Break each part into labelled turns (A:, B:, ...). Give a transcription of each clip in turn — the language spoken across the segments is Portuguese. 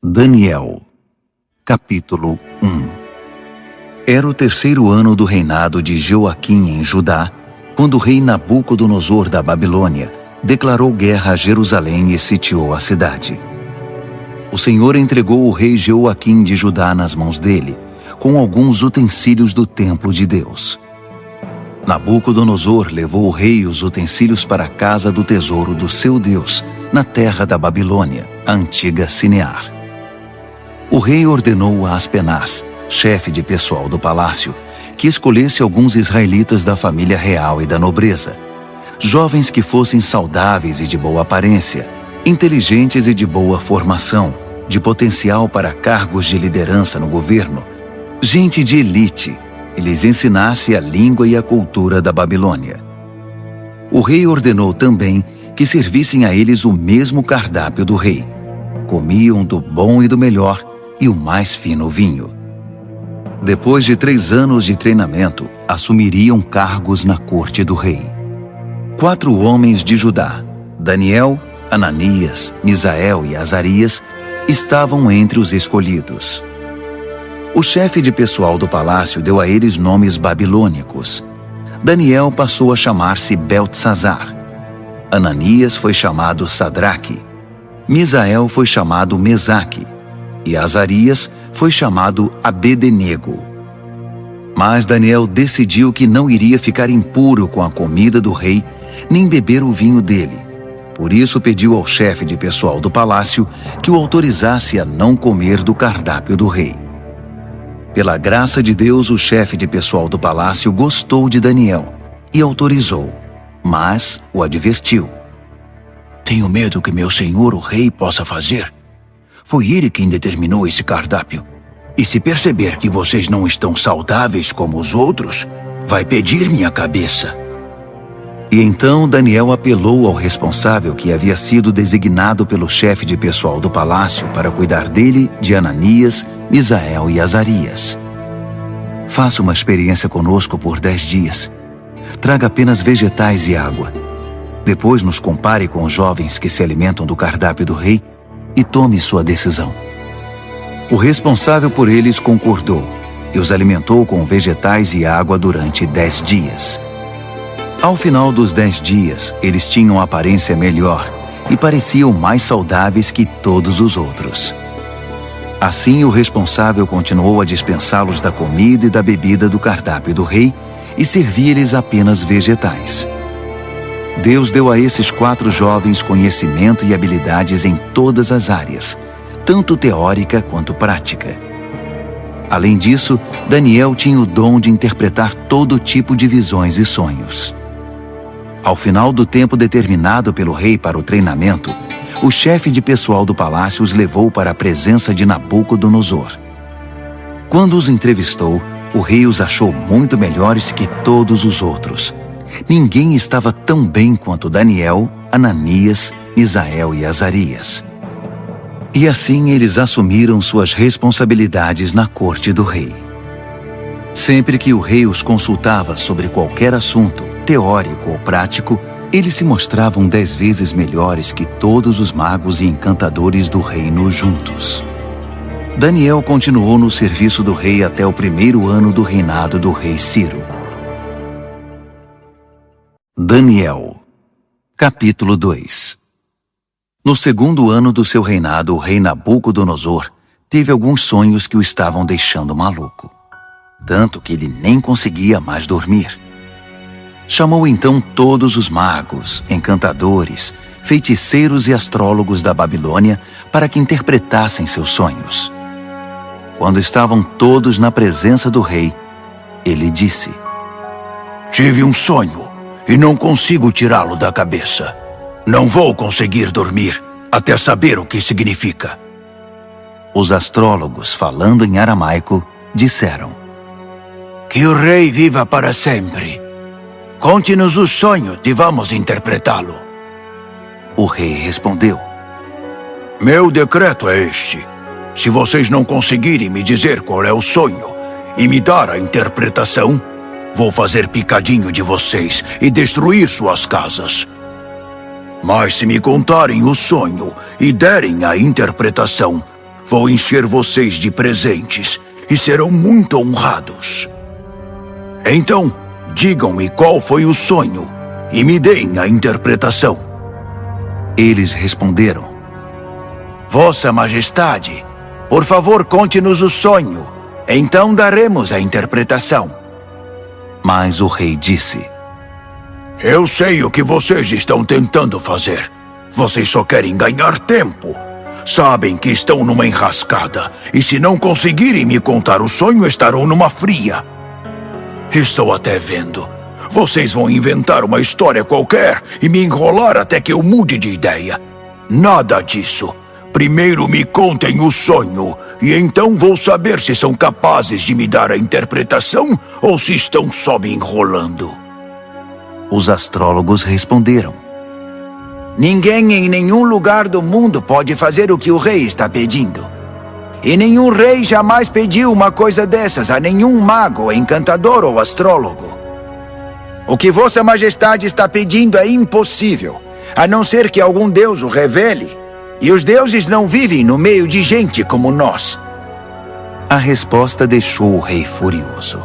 A: Daniel, capítulo 1. Era o 3º ano do reinado de Joaquim em Judá, quando o rei Nabucodonosor da Babilônia declarou guerra a Jerusalém e sitiou a cidade. O Senhor entregou o rei Joaquim de Judá nas mãos dele, com alguns utensílios do templo de Deus. Nabucodonosor levou o rei e os utensílios para a casa do tesouro do seu Deus, na terra da Babilônia, a antiga Sinear. O rei ordenou a Aspenaz, chefe de pessoal do palácio, que escolhesse alguns israelitas da família real e da nobreza, jovens que fossem saudáveis e de boa aparência, inteligentes e de boa formação, de potencial para cargos de liderança no governo, gente de elite, e lhes ensinasse a língua e a cultura da Babilônia. O rei ordenou também que servissem a eles o mesmo cardápio do rei. Comiam do bom e do melhor e o mais fino vinho. Depois de 3 anos de treinamento, assumiriam cargos na corte do rei. 4 homens de Judá, Daniel, Ananias, Misael e Azarias, estavam entre os escolhidos. O chefe de pessoal do palácio deu a eles nomes babilônicos. Daniel passou a chamar-se Beltesazar. Ananias foi chamado Sadraque. Misael foi chamado Mesaque. E Azarias foi chamado Abed-nego. Mas Daniel decidiu que não iria ficar impuro com a comida do rei, nem beber o vinho dele. Por isso pediu ao chefe de pessoal do palácio que o autorizasse a não comer do cardápio do rei. Pela graça de Deus, o chefe de pessoal do palácio gostou de Daniel e autorizou, mas o advertiu.
B: Tenho medo que meu senhor, o rei, possa fazer. Foi ele quem determinou esse cardápio. E se perceber que vocês não estão saudáveis como os outros, vai pedir minha cabeça.
A: E então Daniel apelou ao responsável que havia sido designado pelo chefe de pessoal do palácio para cuidar dele, de Ananias, Misael e Azarias. Faça uma experiência conosco por 10 dias. Traga apenas vegetais e água. Depois nos compare com os jovens que se alimentam do cardápio do rei e tome sua decisão. O responsável por eles concordou e os alimentou com vegetais e água durante 10 dias. Ao final dos 10 dias, eles tinham aparência melhor e pareciam mais saudáveis que todos os outros. Assim, o responsável continuou a dispensá-los da comida e da bebida do cardápio do rei e servia-lhes apenas vegetais. Deus deu a esses 4 jovens conhecimento e habilidades em todas as áreas, tanto teórica quanto prática. Além disso, Daniel tinha o dom de interpretar todo tipo de visões e sonhos. Ao final do tempo determinado pelo rei para o treinamento, o chefe de pessoal do palácio os levou para a presença de Nabucodonosor. Quando os entrevistou, o rei os achou muito melhores que todos os outros. Ninguém estava tão bem quanto Daniel, Ananias, Misael e Azarias. E assim eles assumiram suas responsabilidades na corte do rei. Sempre que o rei os consultava sobre qualquer assunto, teórico ou prático, eles se mostravam 10 vezes melhores que todos os magos e encantadores do reino juntos. Daniel continuou no serviço do rei até o 1º ano do reinado do rei Ciro. Daniel, capítulo 2. No 2º ano do seu reinado, o rei Nabucodonosor teve alguns sonhos que o estavam deixando maluco, tanto que ele nem conseguia mais dormir. Chamou então todos os magos, encantadores, feiticeiros e astrólogos da Babilônia para que interpretassem seus sonhos. Quando estavam todos na presença do rei, ele disse:
B: Tive um sonho e não consigo tirá-lo da cabeça. Não vou conseguir dormir até saber o que significa.
A: Os astrólogos, falando em aramaico, disseram:
B: Que o rei viva para sempre. Conte-nos o sonho e vamos interpretá-lo.
A: O rei respondeu:
B: Meu decreto é este. Se vocês não conseguirem me dizer qual é o sonho e me dar a interpretação, vou fazer picadinho de vocês e destruir suas casas. Mas se me contarem o sonho e derem a interpretação, Vou encher vocês de presentes e serão muito honrados. Então, digam-me qual foi o sonho e me deem a interpretação.
A: Eles responderam:
B: Vossa Majestade, por favor, conte-nos o sonho. Então daremos a interpretação.
A: Mas o rei disse:
B: Eu sei o que vocês estão tentando fazer. Vocês só querem ganhar tempo. Sabem que estão numa enrascada, e se não conseguirem me contar o sonho, estarão numa fria. Estou até vendo. Vocês vão inventar uma história qualquer e me enrolar até que eu mude de ideia. Nada disso. Primeiro me contem o sonho, e então vou saber se são capazes de me dar a interpretação ou se estão só me enrolando.
A: Os astrólogos responderam:
C: Ninguém em nenhum lugar do mundo pode fazer o que o rei está pedindo. E nenhum rei jamais pediu uma coisa dessas a nenhum mago, encantador ou astrólogo. O que Vossa Majestade está pedindo é impossível, a não ser que algum deus o revele. E os deuses não vivem no meio de gente como nós.
A: A resposta deixou o rei furioso.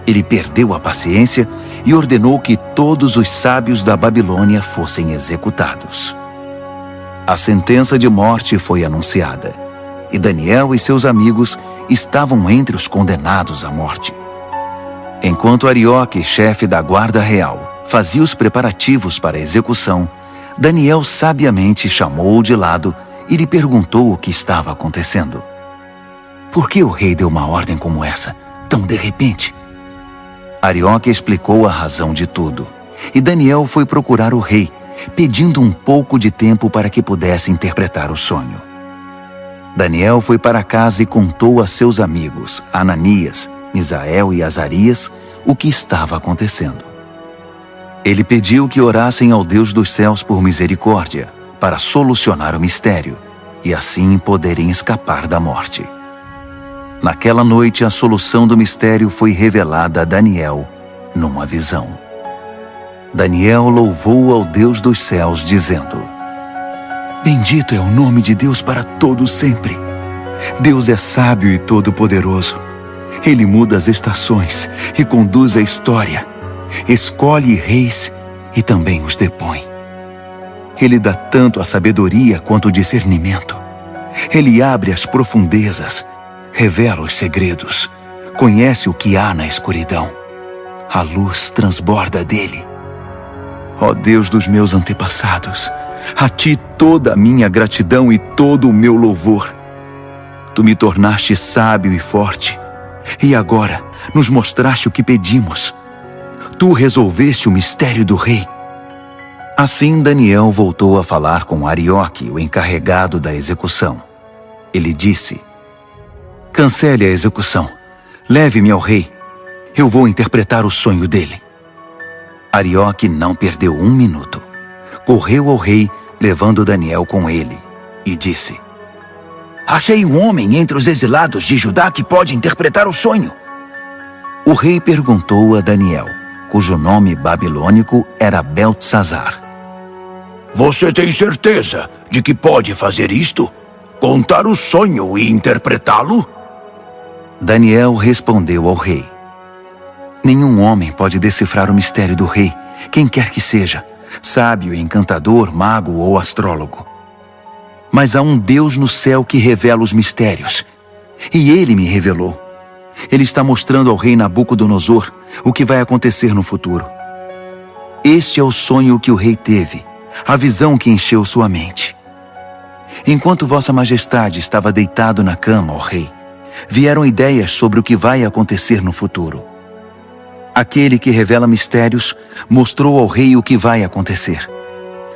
A: Ele perdeu a paciência e ordenou que todos os sábios da Babilônia fossem executados. A sentença de morte foi anunciada, e Daniel e seus amigos estavam entre os condenados à morte. Enquanto Arioque, chefe da guarda real, fazia os preparativos para a execução, Daniel sabiamente chamou-o de lado e lhe perguntou o que estava acontecendo. Por que o rei deu uma ordem como essa, tão de repente? Arioque explicou a razão de tudo, e Daniel foi procurar o rei, pedindo um pouco de tempo para que pudesse interpretar o sonho. Daniel foi para casa e contou a seus amigos, Ananias, Misael e Azarias, o que estava acontecendo. Ele pediu que orassem ao Deus dos céus por misericórdia, para solucionar o mistério, e assim poderem escapar da morte. Naquela noite, a solução do mistério foi revelada a Daniel numa visão. Daniel louvou ao Deus dos céus, dizendo: Bendito é o nome de Deus para todo sempre. Deus é sábio e todo-poderoso. Ele muda as estações e conduz a história. Escolhe reis e também os depõe. Ele dá tanto a sabedoria quanto o discernimento. Ele abre as profundezas, revela os segredos, conhece o que há na escuridão. A luz transborda dele. Ó Deus dos meus antepassados, a ti toda a minha gratidão e todo o meu louvor. Tu me tornaste sábio e forte, e agora nos mostraste o que pedimos. Tu resolveste o mistério do rei. Assim Daniel voltou a falar com Arioque, o encarregado da execução. Ele disse: Cancele a execução. Leve-me ao rei. Eu vou interpretar o sonho dele. Arioque não perdeu um minuto. Correu ao rei, levando Daniel com ele, e disse: Achei um homem entre os exilados de Judá que pode interpretar o sonho. O rei perguntou a Daniel, cujo nome babilônico era Beltesazar:
B: Você tem certeza de que pode fazer isto? Contar o sonho e interpretá-lo?
A: Daniel respondeu ao rei: Nenhum homem pode decifrar o mistério do rei, quem quer que seja, sábio, encantador, mago ou astrólogo. Mas há um Deus no céu que revela os mistérios, e ele me revelou. Ele está mostrando ao rei Nabucodonosor o que vai acontecer no futuro. Este é o sonho que o rei teve, a visão que encheu sua mente. Enquanto Vossa Majestade estava deitado na cama, ó rei, vieram ideias sobre o que vai acontecer no futuro. Aquele que revela mistérios mostrou ao rei o que vai acontecer.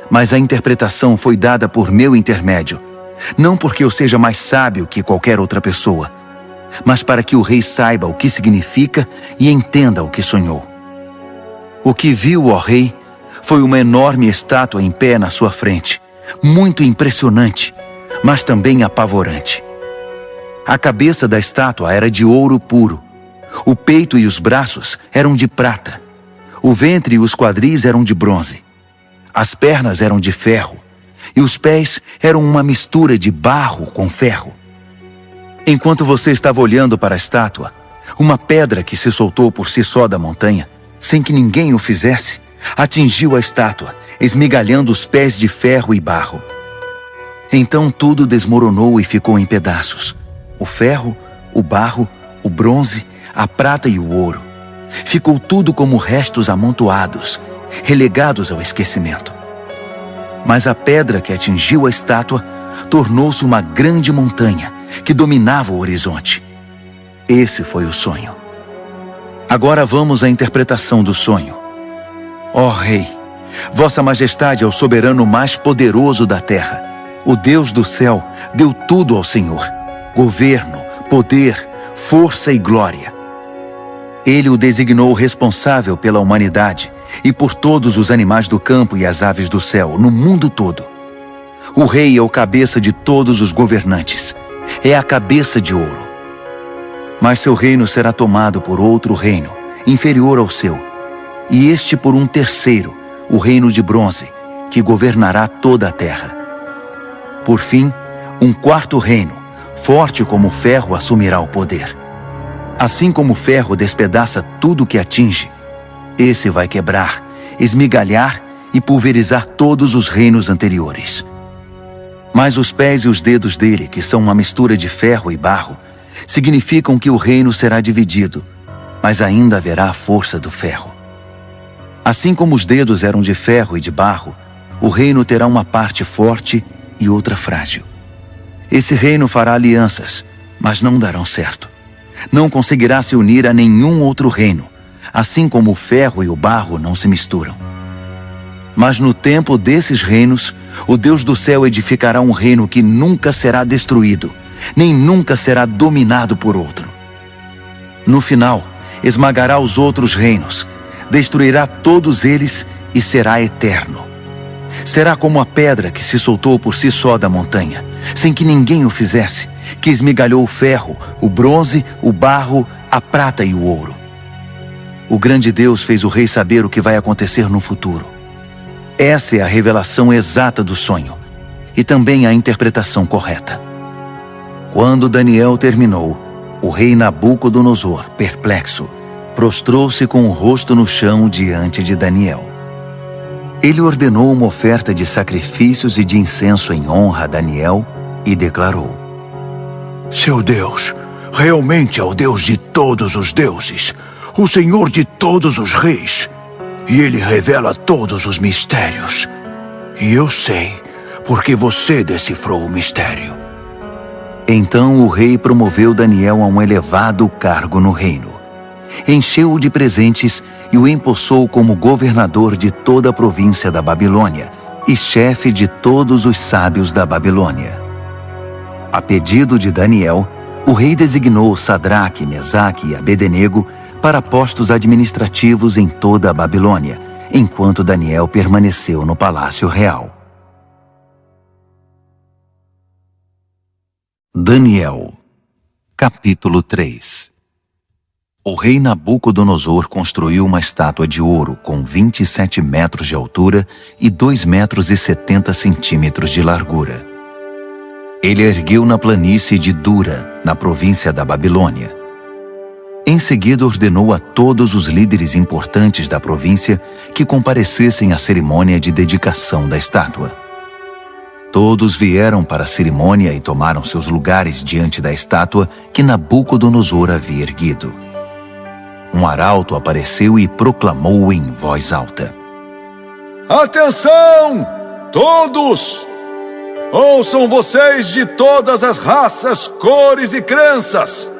A: Mas a interpretação foi dada por meu intermédio, não porque eu seja mais sábio que qualquer outra pessoa, mas para que o rei saiba o que significa e entenda o que sonhou. O que viu, ó rei, foi uma enorme estátua em pé na sua frente, muito impressionante, mas também apavorante. A cabeça da estátua era de ouro puro, o peito e os braços eram de prata, o ventre e os quadris eram de bronze, as pernas eram de ferro, e os pés eram uma mistura de barro com ferro. Enquanto você estava olhando para a estátua, uma pedra que se soltou por si só da montanha, sem que ninguém o fizesse, atingiu a estátua, esmigalhando os pés de ferro e barro. Então tudo desmoronou e ficou em pedaços. O ferro, o barro, o bronze, a prata e o ouro. Ficou tudo como restos amontoados, relegados ao esquecimento. Mas a pedra que atingiu a estátua tornou-se uma grande montanha que dominava o horizonte. Esse foi o sonho. Agora vamos à interpretação do sonho. Ó Rei, Vossa Majestade é o soberano mais poderoso da terra. O Deus do céu deu tudo ao Senhor: governo, poder, força e glória. Ele o designou responsável pela humanidade e por todos os animais do campo e as aves do céu, no mundo todo. O rei é o cabeça de todos os governantes. É a cabeça de ouro. Mas seu reino será tomado por outro reino, inferior ao seu, e este por um terceiro, o reino de bronze, que governará toda a terra. Por fim, um quarto reino, forte como o ferro, assumirá o poder. Assim como o ferro despedaça tudo que atinge, esse vai quebrar, esmigalhar e pulverizar todos os reinos anteriores. Mas os pés e os dedos dele, que são uma mistura de ferro e barro, significam que o reino será dividido, mas ainda haverá a força do ferro. Assim como os dedos eram de ferro e de barro, o reino terá uma parte forte e outra frágil. Esse reino fará alianças, mas não darão certo. Não conseguirá se unir a nenhum outro reino, assim como o ferro e o barro não se misturam. Mas no tempo desses reinos, o Deus do céu edificará um reino que nunca será destruído, nem nunca será dominado por outro. No final, esmagará os outros reinos, destruirá todos eles e será eterno. Será como a pedra que se soltou por si só da montanha, sem que ninguém o fizesse, que esmigalhou o ferro, o bronze, o barro, a prata e o ouro. O grande Deus fez o rei saber o que vai acontecer no futuro. Essa é a revelação exata do sonho, e também a interpretação correta. Quando Daniel terminou, o rei Nabucodonosor, perplexo, prostrou-se com o rosto no chão diante de Daniel. Ele ordenou uma oferta de sacrifícios e de incenso em honra a Daniel e declarou:
B: Seu Deus realmente é o Deus de todos os deuses, o Senhor de todos os reis, e Ele revela todos os mistérios. E eu sei, porque você decifrou o mistério.
A: Então o rei promoveu Daniel a um elevado cargo no reino. Encheu-o de presentes e o empossou como governador de toda a província da Babilônia e chefe de todos os sábios da Babilônia. A pedido de Daniel, o rei designou Sadraque, Mesaque e Abednego para postos administrativos em toda a Babilônia, enquanto Daniel permaneceu no palácio real. Daniel, capítulo 3. O rei Nabucodonosor construiu uma estátua de ouro com 27 metros de altura e 2,70 metros de largura. Ele a ergueu na planície de Dura, na província da Babilônia. Em seguida ordenou a todos os líderes importantes da província que comparecessem à cerimônia de dedicação da estátua. Todos vieram para a cerimônia e tomaram seus lugares diante da estátua que Nabucodonosor havia erguido. Um arauto apareceu e proclamou em voz alta:
D: Atenção, todos! Ouçam vocês de todas as raças, cores e crenças!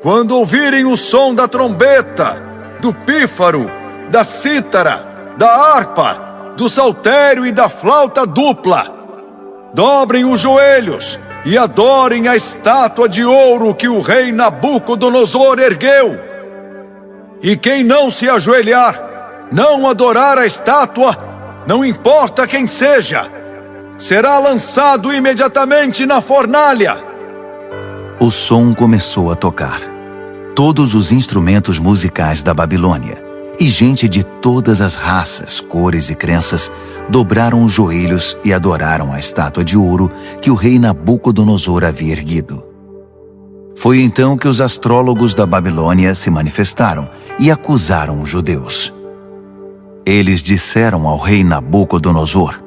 D: Quando ouvirem o som da trombeta, do pífaro, da cítara, da harpa, do saltério e da flauta dupla, dobrem os joelhos e adorem a estátua de ouro que o rei Nabucodonosor ergueu. E quem não se ajoelhar, não adorar a estátua, não importa quem seja, será lançado imediatamente na fornalha.
A: O som começou a tocar. Todos os instrumentos musicais da Babilônia e gente de todas as raças, cores e crenças dobraram os joelhos e adoraram a estátua de ouro que o rei Nabucodonosor havia erguido. Foi então que os astrólogos da Babilônia se manifestaram e acusaram os judeus. Eles disseram ao rei Nabucodonosor: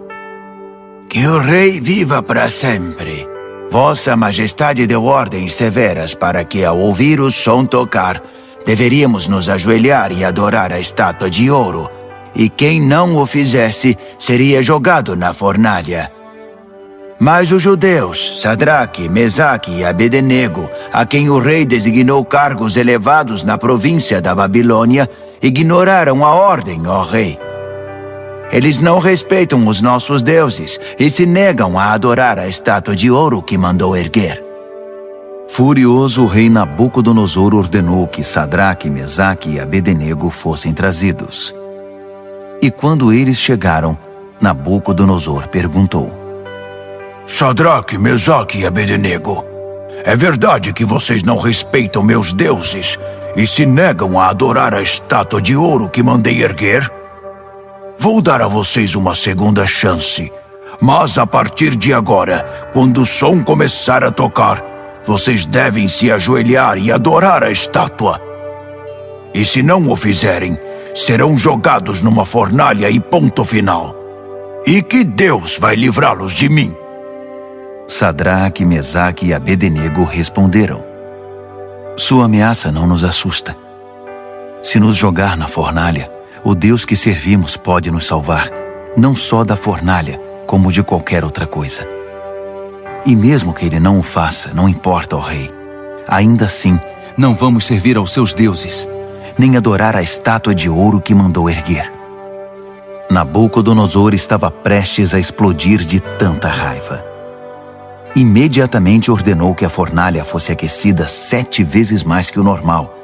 C: Que o rei viva para sempre. Vossa Majestade deu ordens severas para que, ao ouvir o som tocar, deveríamos nos ajoelhar e adorar a estátua de ouro, e quem não o fizesse seria jogado na fornalha. Mas os judeus, Sadraque, Mesaque e Abednego, a quem o rei designou cargos elevados na província da Babilônia, ignoraram a ordem, ó rei. Eles não respeitam os nossos deuses e se negam a adorar a estátua de ouro que mandou erguer.
A: Furioso, o rei Nabucodonosor ordenou que Sadraque, Mesaque e Abednego fossem trazidos. E quando eles chegaram, Nabucodonosor perguntou:
B: Sadraque, Mesaque e Abednego, é verdade que vocês não respeitam meus deuses e se negam a adorar a estátua de ouro que mandei erguer? Vou dar a vocês uma segunda chance, mas a partir de agora, quando o som começar a tocar, vocês devem se ajoelhar e adorar a estátua. E se não o fizerem, serão jogados numa fornalha e ponto final. E que Deus vai livrá-los de mim?
A: Sadraque, Mesaque e Abednego responderam: Sua ameaça não nos assusta. Se nos jogar na fornalha, o Deus que servimos pode nos salvar, não só da fornalha, como de qualquer outra coisa. E mesmo que ele não o faça, não importa, ó rei. Ainda assim, não vamos servir aos seus deuses, nem adorar a estátua de ouro que mandou erguer. Nabucodonosor estava prestes a explodir de tanta raiva. Imediatamente ordenou que a fornalha fosse aquecida 7 vezes mais que o normal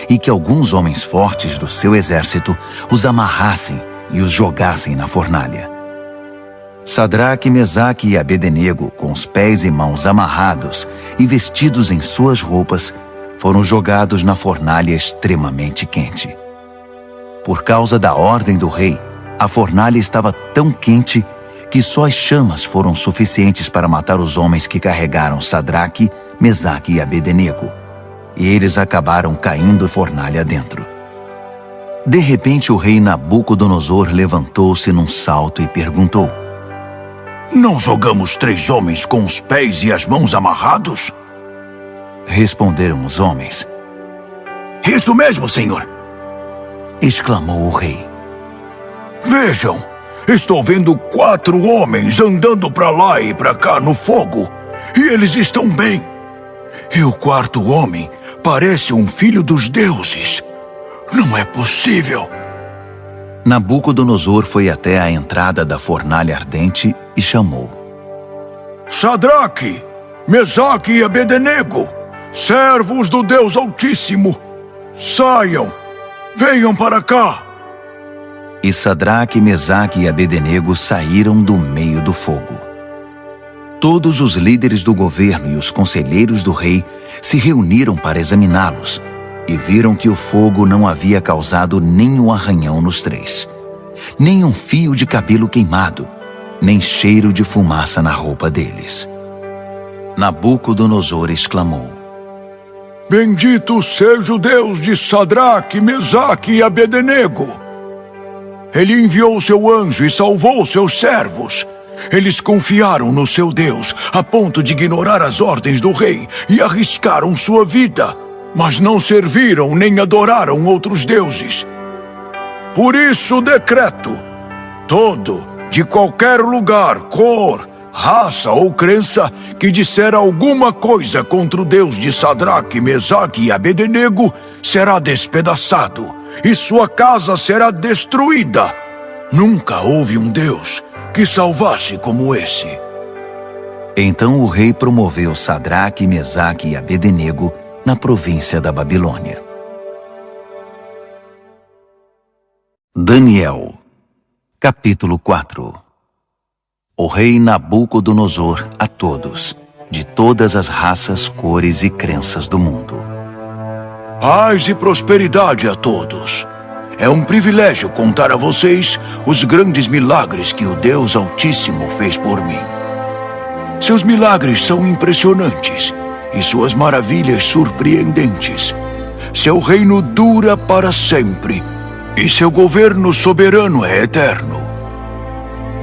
A: e que alguns homens fortes do seu exército os amarrassem e os jogassem na fornalha. Sadraque, Mesaque e Abednego, com os pés e mãos amarrados e vestidos em suas roupas, foram jogados na fornalha extremamente quente. Por causa da ordem do rei, a fornalha estava tão quente que só as chamas foram suficientes para matar os homens que carregaram Sadraque, Mesaque e Abednego, e eles acabaram caindo fornalha dentro. De repente, o rei Nabucodonosor levantou-se num salto e perguntou:
B: Não jogamos 3 homens com os pés e as mãos amarrados?
A: Responderam os homens.
B: Isso mesmo, senhor!
A: Exclamou o rei.
B: Vejam! Estou vendo 4 homens andando para lá e para cá no fogo, e eles estão bem. E o 4º homem parece um filho dos deuses. Não é possível.
A: Nabucodonosor foi até a entrada da fornalha ardente e chamou:
B: Sadraque, Mesaque e Abednego, servos do Deus Altíssimo, saiam, venham para cá.
A: E Sadraque, Mesaque e Abednego saíram do meio do fogo. Todos os líderes do governo e os conselheiros do rei se reuniram para examiná-los e viram que o fogo não havia causado nenhum arranhão nos 3, nem um fio de cabelo queimado, nem cheiro de fumaça na roupa deles. Nabucodonosor exclamou:
B: Bendito seja o Deus de Sadraque, Mesaque e Abednego! Ele enviou seu anjo e salvou seus servos. Eles confiaram no seu Deus, a ponto de ignorar as ordens do rei e arriscaram sua vida, mas não serviram nem adoraram outros deuses. Por isso decreto: todo, de qualquer lugar, cor, raça ou crença, que disser alguma coisa contra o Deus de Sadraque, Mesaque e Abednego, será despedaçado, e sua casa será destruída. Nunca houve um Deus que salvasse como esse.
A: Então o rei promoveu Sadraque, Mesaque e Abednego na província da Babilônia. Daniel, capítulo 4. O rei Nabucodonosor a todos, de todas as raças, cores e crenças do mundo.
B: Paz e prosperidade a todos. É um privilégio contar a vocês os grandes milagres que o Deus Altíssimo fez por mim. Seus milagres são impressionantes, e suas maravilhas surpreendentes. Seu reino dura para sempre e seu governo soberano é eterno.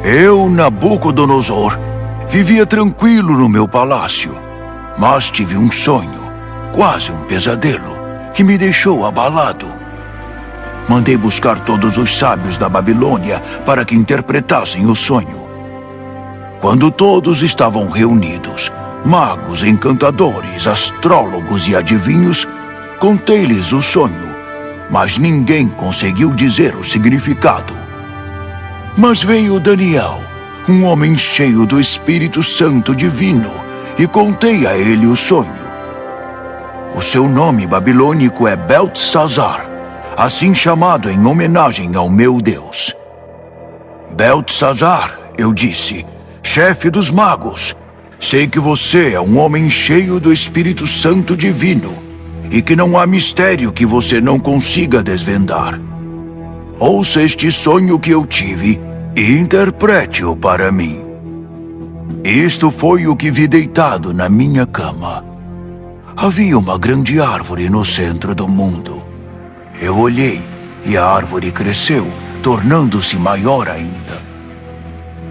B: Eu, Nabucodonosor, vivia tranquilo no meu palácio, mas tive um sonho, quase um pesadelo, que me deixou abalado. Mandei buscar todos os sábios da Babilônia para que interpretassem o sonho. Quando todos estavam reunidos, magos, encantadores, astrólogos e adivinhos, contei-lhes o sonho, mas ninguém conseguiu dizer o significado. Mas veio Daniel, um homem cheio do Espírito Santo divino, e contei a ele o sonho. O seu nome babilônico é Beltesazar, assim chamado em homenagem ao meu Deus. Beltesazar, eu disse, chefe dos magos, sei que você é um homem cheio do Espírito Santo divino e que não há mistério que você não consiga desvendar. Ouça este sonho que eu tive e interprete-o para mim. Isto foi o que vi deitado na minha cama. Havia uma grande árvore no centro do mundo. Eu olhei e a árvore cresceu, tornando-se maior ainda.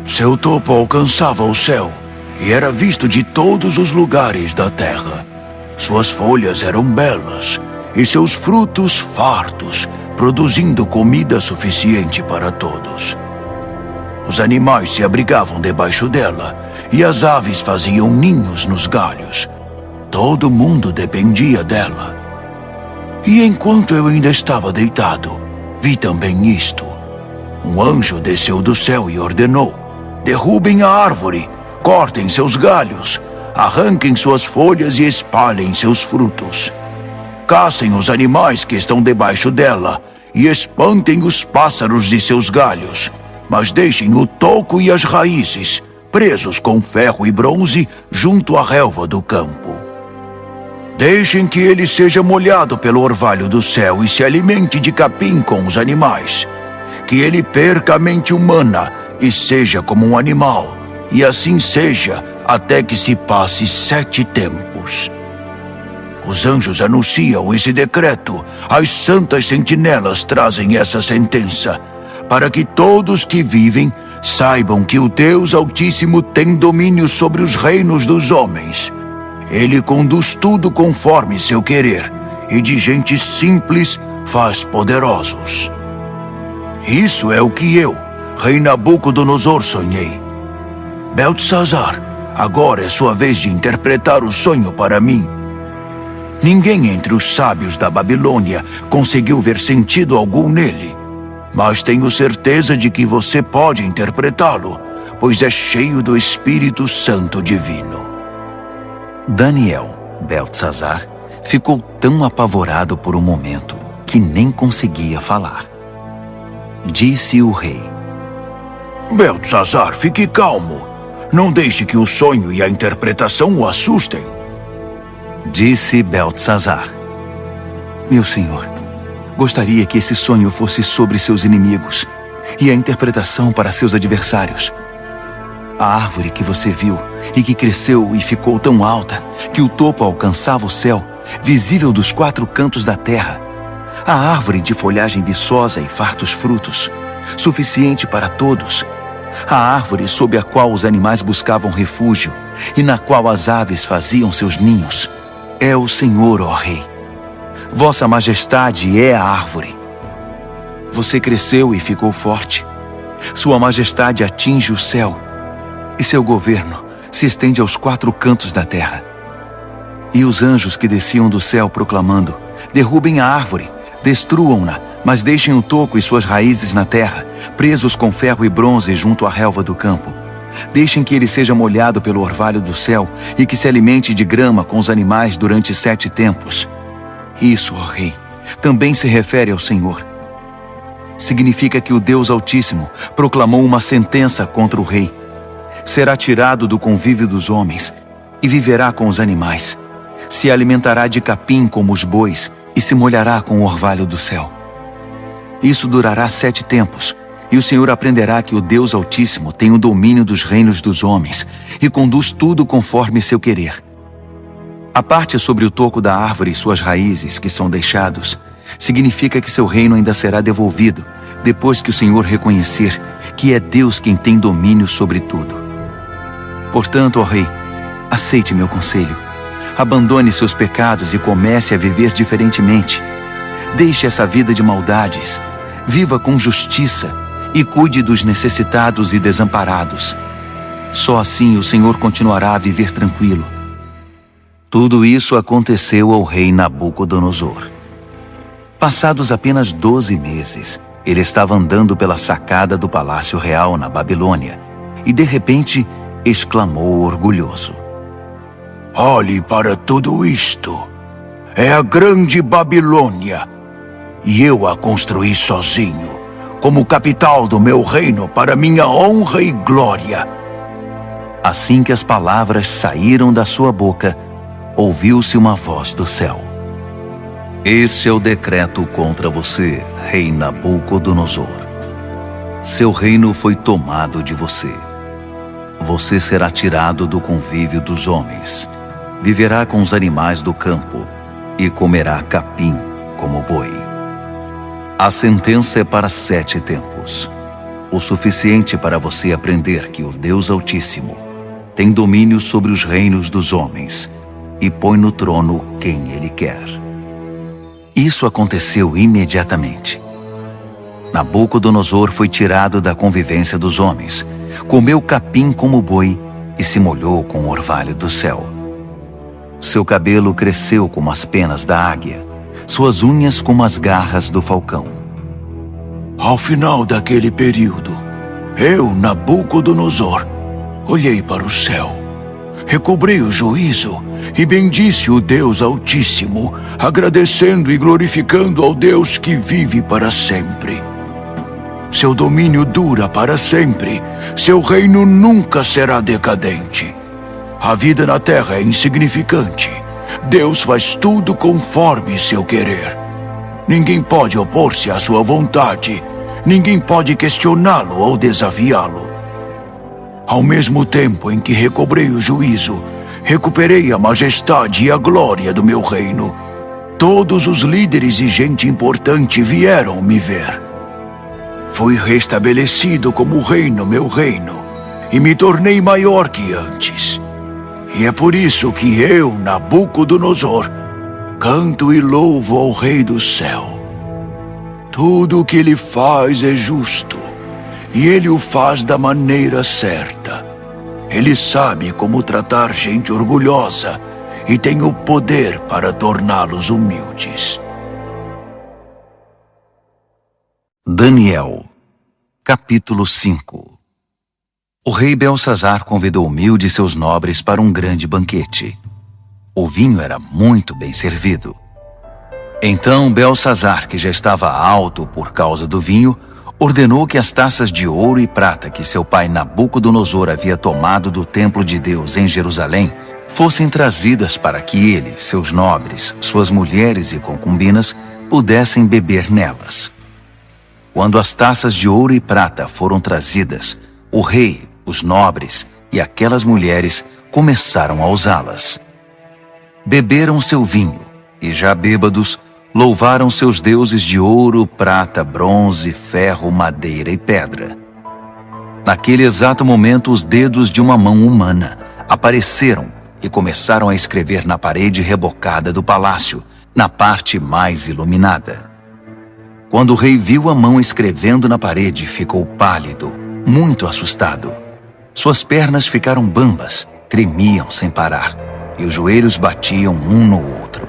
B: Seu topo alcançava o céu e era visto de todos os lugares da terra. Suas folhas eram belas e seus frutos fartos, produzindo comida suficiente para todos. Os animais se abrigavam debaixo dela e as aves faziam ninhos nos galhos. Todo mundo dependia dela. E enquanto eu ainda estava deitado, vi também isto. Um anjo desceu do céu e ordenou: derrubem a árvore, cortem seus galhos, arranquem suas folhas e espalhem seus frutos. Caçem os animais que estão debaixo dela e espantem os pássaros de seus galhos, mas deixem o toco e as raízes presos com ferro e bronze junto à relva do campo. Deixem que ele seja molhado pelo orvalho do céu e se alimente de capim com os animais. Que ele perca a mente humana e seja como um animal, e assim seja até que se passe 7 tempos. Os anjos anunciam esse decreto, as santas sentinelas trazem essa sentença, para que todos que vivem saibam que o Deus Altíssimo tem domínio sobre os reinos dos homens. Ele conduz tudo conforme seu querer, e de gente simples faz poderosos. Isso é o que eu, rei Nabucodonosor, sonhei. Beltesazar, agora é sua vez de interpretar o sonho para mim. Ninguém entre os sábios da Babilônia conseguiu ver sentido algum nele, mas tenho certeza de que você pode interpretá-lo, pois é cheio do Espírito Santo divino.
A: Daniel, Beltesazar, ficou tão apavorado por um momento que nem conseguia falar. Disse o rei:
B: Beltesazar, fique calmo. Não deixe que o sonho e a interpretação o assustem.
A: Disse Beltesazar: meu senhor, gostaria que esse sonho fosse sobre seus inimigos e a interpretação para seus adversários. A árvore que você viu e que cresceu e ficou tão alta que o topo alcançava o céu, visível dos 4 cantos da terra. A árvore de folhagem viçosa e fartos frutos, suficiente para todos. A árvore sob a qual os animais buscavam refúgio e na qual as aves faziam seus ninhos. É o Senhor, ó Rei. Vossa Majestade é a árvore. Você cresceu e ficou forte. Sua Majestade atinge o céu e seu governo se estende aos 4 cantos da terra. E os anjos que desciam do céu proclamando: derrubem a árvore, destruam-na, mas deixem o toco e suas raízes na terra, presos com ferro e bronze junto à relva do campo. Deixem que ele seja molhado pelo orvalho do céu e que se alimente de grama com os animais durante 7 tempos. Isso, ó Rei, também se refere ao Senhor. Significa que o Deus Altíssimo proclamou uma sentença contra o rei. Será tirado do convívio dos homens e viverá com os animais. Se alimentará de capim como os bois e se molhará com o orvalho do céu. Isso durará 7 tempos, e o Senhor aprenderá que o Deus Altíssimo tem o domínio dos reinos dos homens e conduz tudo conforme seu querer. A parte sobre o toco da árvore e suas raízes que são deixados, significa que seu reino ainda será devolvido, depois que o Senhor reconhecer que é Deus quem tem domínio sobre tudo. Portanto, ó rei, aceite meu conselho. Abandone seus pecados e comece a viver diferentemente. Deixe essa vida de maldades, viva com justiça e cuide dos necessitados e desamparados. Só assim o Senhor continuará a viver tranquilo. Tudo isso aconteceu ao rei Nabucodonosor. Passados apenas 12 meses, ele estava andando pela sacada do palácio real na Babilônia e, de repente, exclamou orgulhoso:
B: Olhe para tudo isto. É a grande Babilônia. E eu a construí sozinho, como capital do meu reino para minha honra e glória.
A: Assim que as palavras saíram da sua boca, ouviu-se uma voz do céu: Este é o decreto contra você, rei Nabucodonosor. Seu reino foi tomado de você. Você será tirado do convívio dos homens, viverá com os animais do campo e comerá capim como boi. A sentença é para 7 tempos, o suficiente para você aprender que o Deus Altíssimo tem domínio sobre os reinos dos homens e põe no trono quem ele quer. Isso aconteceu imediatamente. Nabucodonosor foi tirado da convivência dos homens, comeu capim como boi e se molhou com o orvalho do céu. Seu cabelo cresceu como as penas da águia, suas unhas como as garras do falcão.
B: Ao final daquele período, eu, Nabucodonosor, olhei para o céu, recobrei o juízo e bendisse o Deus Altíssimo, agradecendo e glorificando ao Deus que vive para sempre. Seu domínio dura para sempre, seu reino nunca será decadente. A vida na terra é insignificante. Deus faz tudo conforme seu querer. Ninguém pode opor-se à sua vontade. Ninguém pode questioná-lo ou desafiá-lo. Ao mesmo tempo em que recobrei o juízo, recuperei a majestade e a glória do meu reino. Todos os líderes e gente importante vieram me ver. Fui restabelecido como rei no meu reino e me tornei maior que antes. E é por isso que eu, Nabucodonosor, canto e louvo ao Rei do céu. Tudo o que ele faz é justo, e ele o faz da maneira certa. Ele sabe como tratar gente orgulhosa e tem o poder para torná-los humildes.
A: Daniel, capítulo 5. O rei Belsazar convidou Mil de seus nobres para um grande banquete. O vinho era muito bem servido. Então Belsazar, que já estava alto por causa do vinho, ordenou que as taças de ouro e prata que seu pai Nabucodonosor havia tomado do templo de Deus em Jerusalém fossem trazidas para que ele, seus nobres, suas mulheres e concubinas pudessem beber nelas. Quando as taças de ouro e prata foram trazidas, o rei, os nobres e aquelas mulheres começaram a usá-las. Beberam seu vinho e, já bêbados, louvaram seus deuses de ouro, prata, bronze, ferro, madeira e pedra. Naquele exato momento, os dedos de uma mão humana apareceram e começaram a escrever na parede rebocada do palácio, na parte mais iluminada. Quando o rei viu a mão escrevendo na parede, ficou pálido, muito assustado. Suas pernas ficaram bambas, tremiam sem parar, e os joelhos batiam um no outro.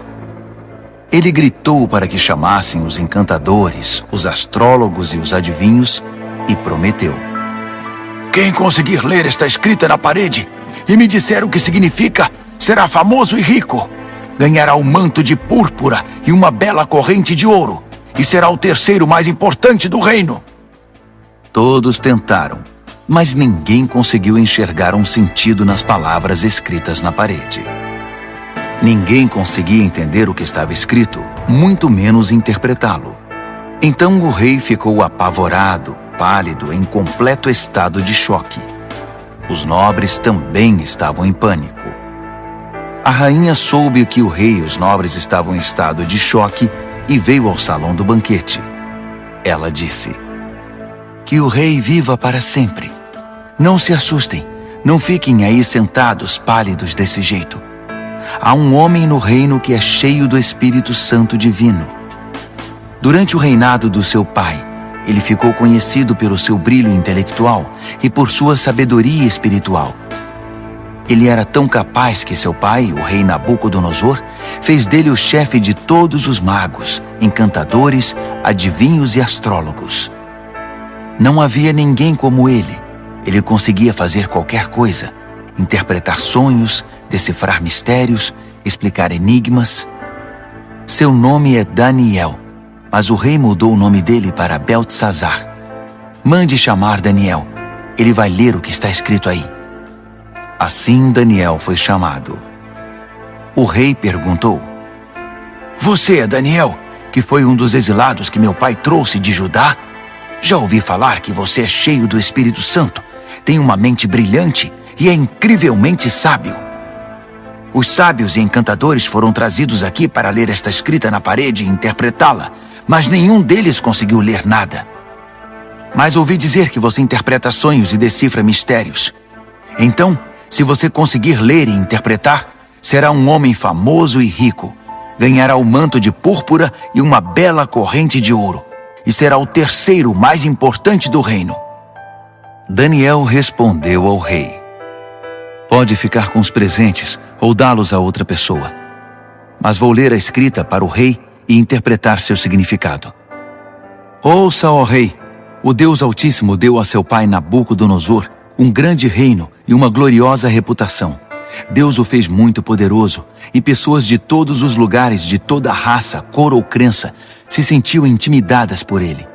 A: Ele gritou para que chamassem os encantadores, os astrólogos e os adivinhos, e prometeu:
B: Quem conseguir ler esta escrita na parede e me disser o que significa, será famoso e rico. Ganhará um manto de púrpura e uma bela corrente de ouro, e será o terceiro mais importante do reino.
A: Todos tentaram, mas ninguém conseguiu enxergar um sentido nas palavras escritas na parede. Ninguém conseguia entender o que estava escrito, muito menos interpretá-lo. Então o rei ficou apavorado, pálido, em completo estado de choque. Os nobres também estavam em pânico. A rainha soube que o rei e os nobres estavam em estado de choque e veio ao salão do banquete. Ela disse: "Que o rei viva para sempre. Não se assustem, não fiquem aí sentados pálidos desse jeito. Há um homem no reino que é cheio do Espírito Santo divino. Durante o reinado do seu pai, ele ficou conhecido pelo seu brilho intelectual e por sua sabedoria espiritual. Ele era tão capaz que seu pai, o rei Nabucodonosor, fez dele o chefe de todos os magos, encantadores, adivinhos e astrólogos. Não havia ninguém como ele. Ele conseguia fazer qualquer coisa: interpretar sonhos, decifrar mistérios, explicar enigmas. Seu nome é Daniel, mas o rei mudou o nome dele para Beltesazar. Mande chamar Daniel. Ele vai ler o que está escrito aí." Assim Daniel foi chamado. O rei perguntou: "Você é Daniel, que foi um dos exilados que meu pai trouxe de Judá? Já ouvi falar que você é cheio do Espírito Santo, tem uma mente brilhante e é incrivelmente sábio. Os sábios e encantadores foram trazidos aqui para ler esta escrita na parede e interpretá-la, mas nenhum deles conseguiu ler nada. Mas ouvi dizer que você interpreta sonhos e decifra mistérios. Então, se você conseguir ler e interpretar, será um homem famoso e rico. Ganhará o manto de púrpura e uma bela corrente de ouro, e será o terceiro mais importante do reino." Daniel respondeu ao rei: "Pode ficar com os presentes ou dá-los a outra pessoa, mas vou ler a escrita para o rei e interpretar seu significado. Ouça, ó rei, o Deus Altíssimo deu a seu pai Nabucodonosor um grande reino e uma gloriosa reputação. Deus o fez muito poderoso, e pessoas de todos os lugares, de toda raça, cor ou crença, se sentiam intimidadas por ele.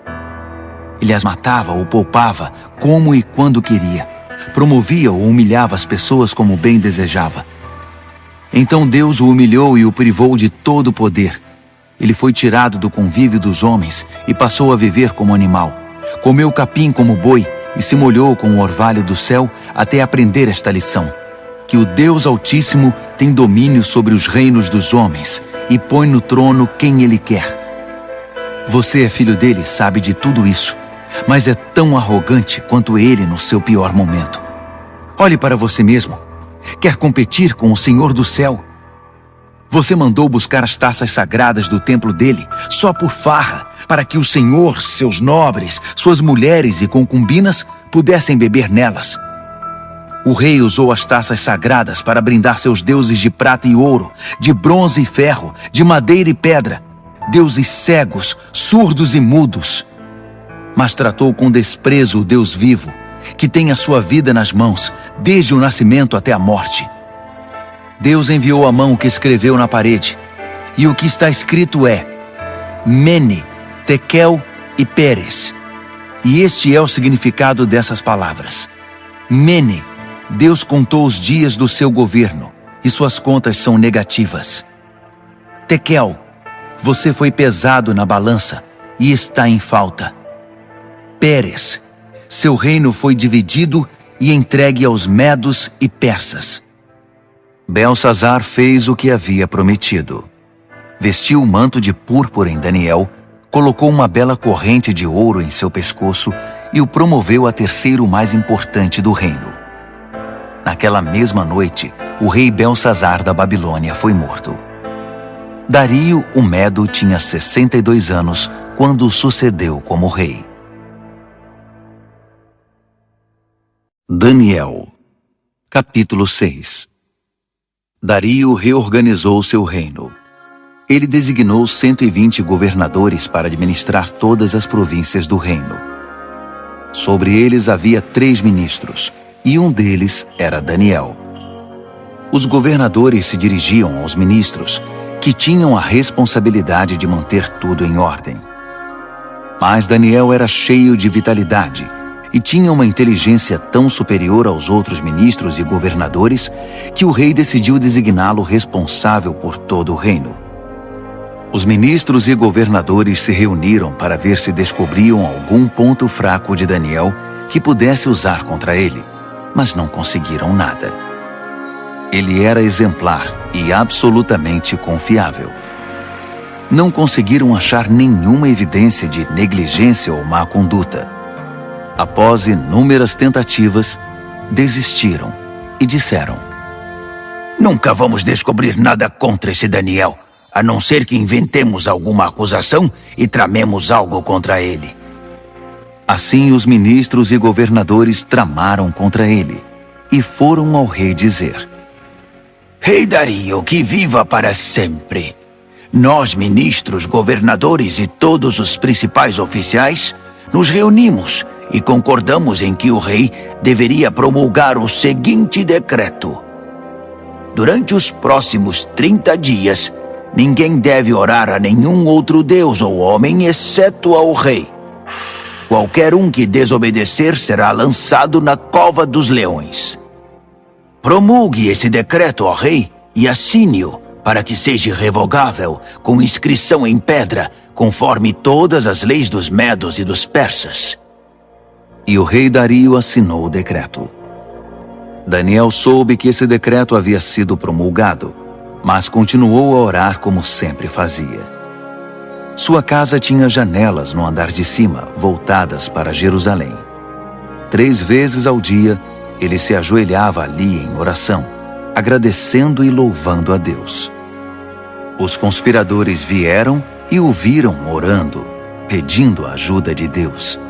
A: Ele as matava ou poupava, como e quando queria. Promovia ou humilhava as pessoas como bem desejava. Então Deus o humilhou e o privou de todo o poder. Ele foi tirado do convívio dos homens e passou a viver como animal. Comeu capim como boi e se molhou com o orvalho do céu até aprender esta lição: que o Deus Altíssimo tem domínio sobre os reinos dos homens e põe no trono quem ele quer. Você é filho dele, sabe de tudo isso, mas é tão arrogante quanto ele no seu pior momento. Olhe para você mesmo. Quer competir com o Senhor do céu? Você mandou buscar as taças sagradas do templo dele só por farra, para que o Senhor, seus nobres, suas mulheres e concubinas pudessem beber nelas. O rei usou as taças sagradas para brindar seus deuses de prata e ouro, de bronze e ferro, de madeira e pedra, deuses cegos, surdos e mudos. Mas tratou com desprezo o Deus vivo, que tem a sua vida nas mãos, desde o nascimento até a morte. Deus enviou a mão que escreveu na parede, e o que está escrito é: Mene, Tekel e Peres. E este é o significado dessas palavras. Mene, Deus contou os dias do seu governo, e suas contas são negativas. Tekel, você foi pesado na balança e está em falta. Peres, seu reino foi dividido e entregue aos medos e persas. Beltesazar fez o que havia prometido. Vestiu o manto de púrpura em Daniel, colocou uma bela corrente de ouro em seu pescoço e o promoveu a terceiro mais importante do reino. Naquela mesma noite, o rei Beltesazar da Babilônia foi morto. Dario, o Medo, tinha 62 anos quando o sucedeu como rei. Daniel, capítulo 6. Dario reorganizou seu reino. Ele designou 120 governadores para administrar todas as províncias do reino. Sobre eles havia 3 ministros, e um deles era Daniel. Os governadores se dirigiam aos ministros, que tinham a responsabilidade de manter tudo em ordem. Mas Daniel era cheio de vitalidade e tinha uma inteligência tão superior aos outros ministros e governadores que o rei decidiu designá-lo responsável por todo o reino. Os ministros e governadores se reuniram para ver se descobriam algum ponto fraco de Daniel que pudesse usar contra ele, mas não conseguiram nada. Ele era exemplar e absolutamente confiável. Não conseguiram achar nenhuma evidência de negligência ou má conduta. Após inúmeras tentativas, desistiram e disseram:
C: Nunca vamos descobrir nada contra esse Daniel, a não ser que inventemos alguma acusação e tramemos algo contra ele.
A: Assim, os ministros e governadores tramaram contra ele e foram ao rei dizer:
C: Rei Dario, que viva para sempre! Nós, ministros, governadores e todos os principais oficiais, nos reunimos e concordamos em que o rei deveria promulgar o seguinte decreto: durante os próximos 30 dias, ninguém deve orar a nenhum outro deus ou homem exceto ao rei. Qualquer um que desobedecer será lançado na cova dos leões. Promulgue esse decreto ao rei e assine-o para que seja revogável, com inscrição em pedra, conforme todas as leis dos medos e dos persas.
A: E o rei Dario assinou o decreto. Daniel soube que esse decreto havia sido promulgado, mas continuou a orar como sempre fazia. Sua casa tinha janelas no andar de cima, voltadas para Jerusalém. 3 vezes ao dia, ele se ajoelhava ali em oração, agradecendo e louvando a Deus. Os conspiradores vieram e o viram orando, pedindo a ajuda de Deus.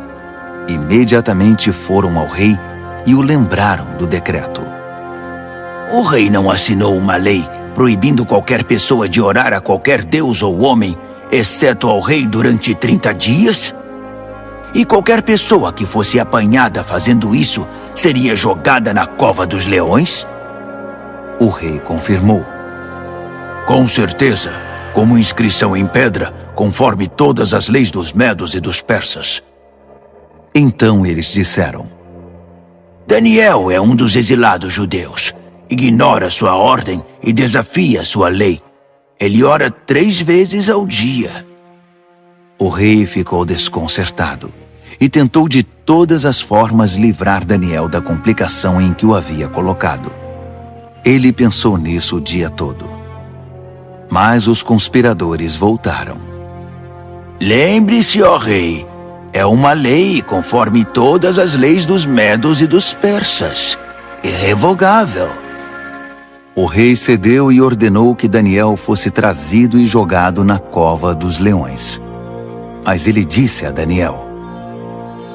A: Imediatamente foram ao rei e o lembraram do decreto.
C: O rei não assinou uma lei proibindo qualquer pessoa de orar a qualquer deus ou homem, exceto ao rei durante 30 dias? E qualquer pessoa que fosse apanhada fazendo isso seria jogada na cova dos leões?
A: O rei confirmou.
B: Com certeza, como inscrição em pedra, conforme todas as leis dos medos e dos persas.
A: Então eles disseram:
C: Daniel é um dos exilados judeus. Ignora sua ordem e desafia sua lei. Ele ora 3 vezes ao dia.
A: O rei ficou desconcertado e tentou de todas as formas livrar Daniel da complicação em que o havia colocado. Ele pensou nisso o dia todo. Mas os conspiradores voltaram.
C: Lembre-se, ó rei, é uma lei conforme todas as leis dos medos e dos persas. Irrevogável.
A: O rei cedeu e ordenou que Daniel fosse trazido e jogado na cova dos leões. Mas ele disse a Daniel: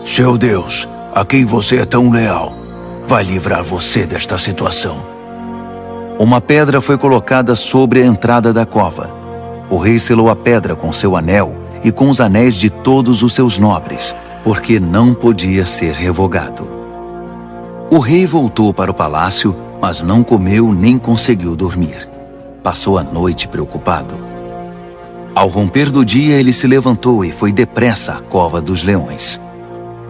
B: Seu Deus, a quem você é tão leal, vai livrar você desta situação.
A: Uma pedra foi colocada sobre a entrada da cova. O rei selou a pedra com seu anel e com os anéis de todos os seus nobres, porque não podia ser revogado. O rei voltou para o palácio, mas não comeu nem conseguiu dormir. Passou a noite preocupado. Ao romper do dia, ele se levantou e foi depressa à cova dos leões.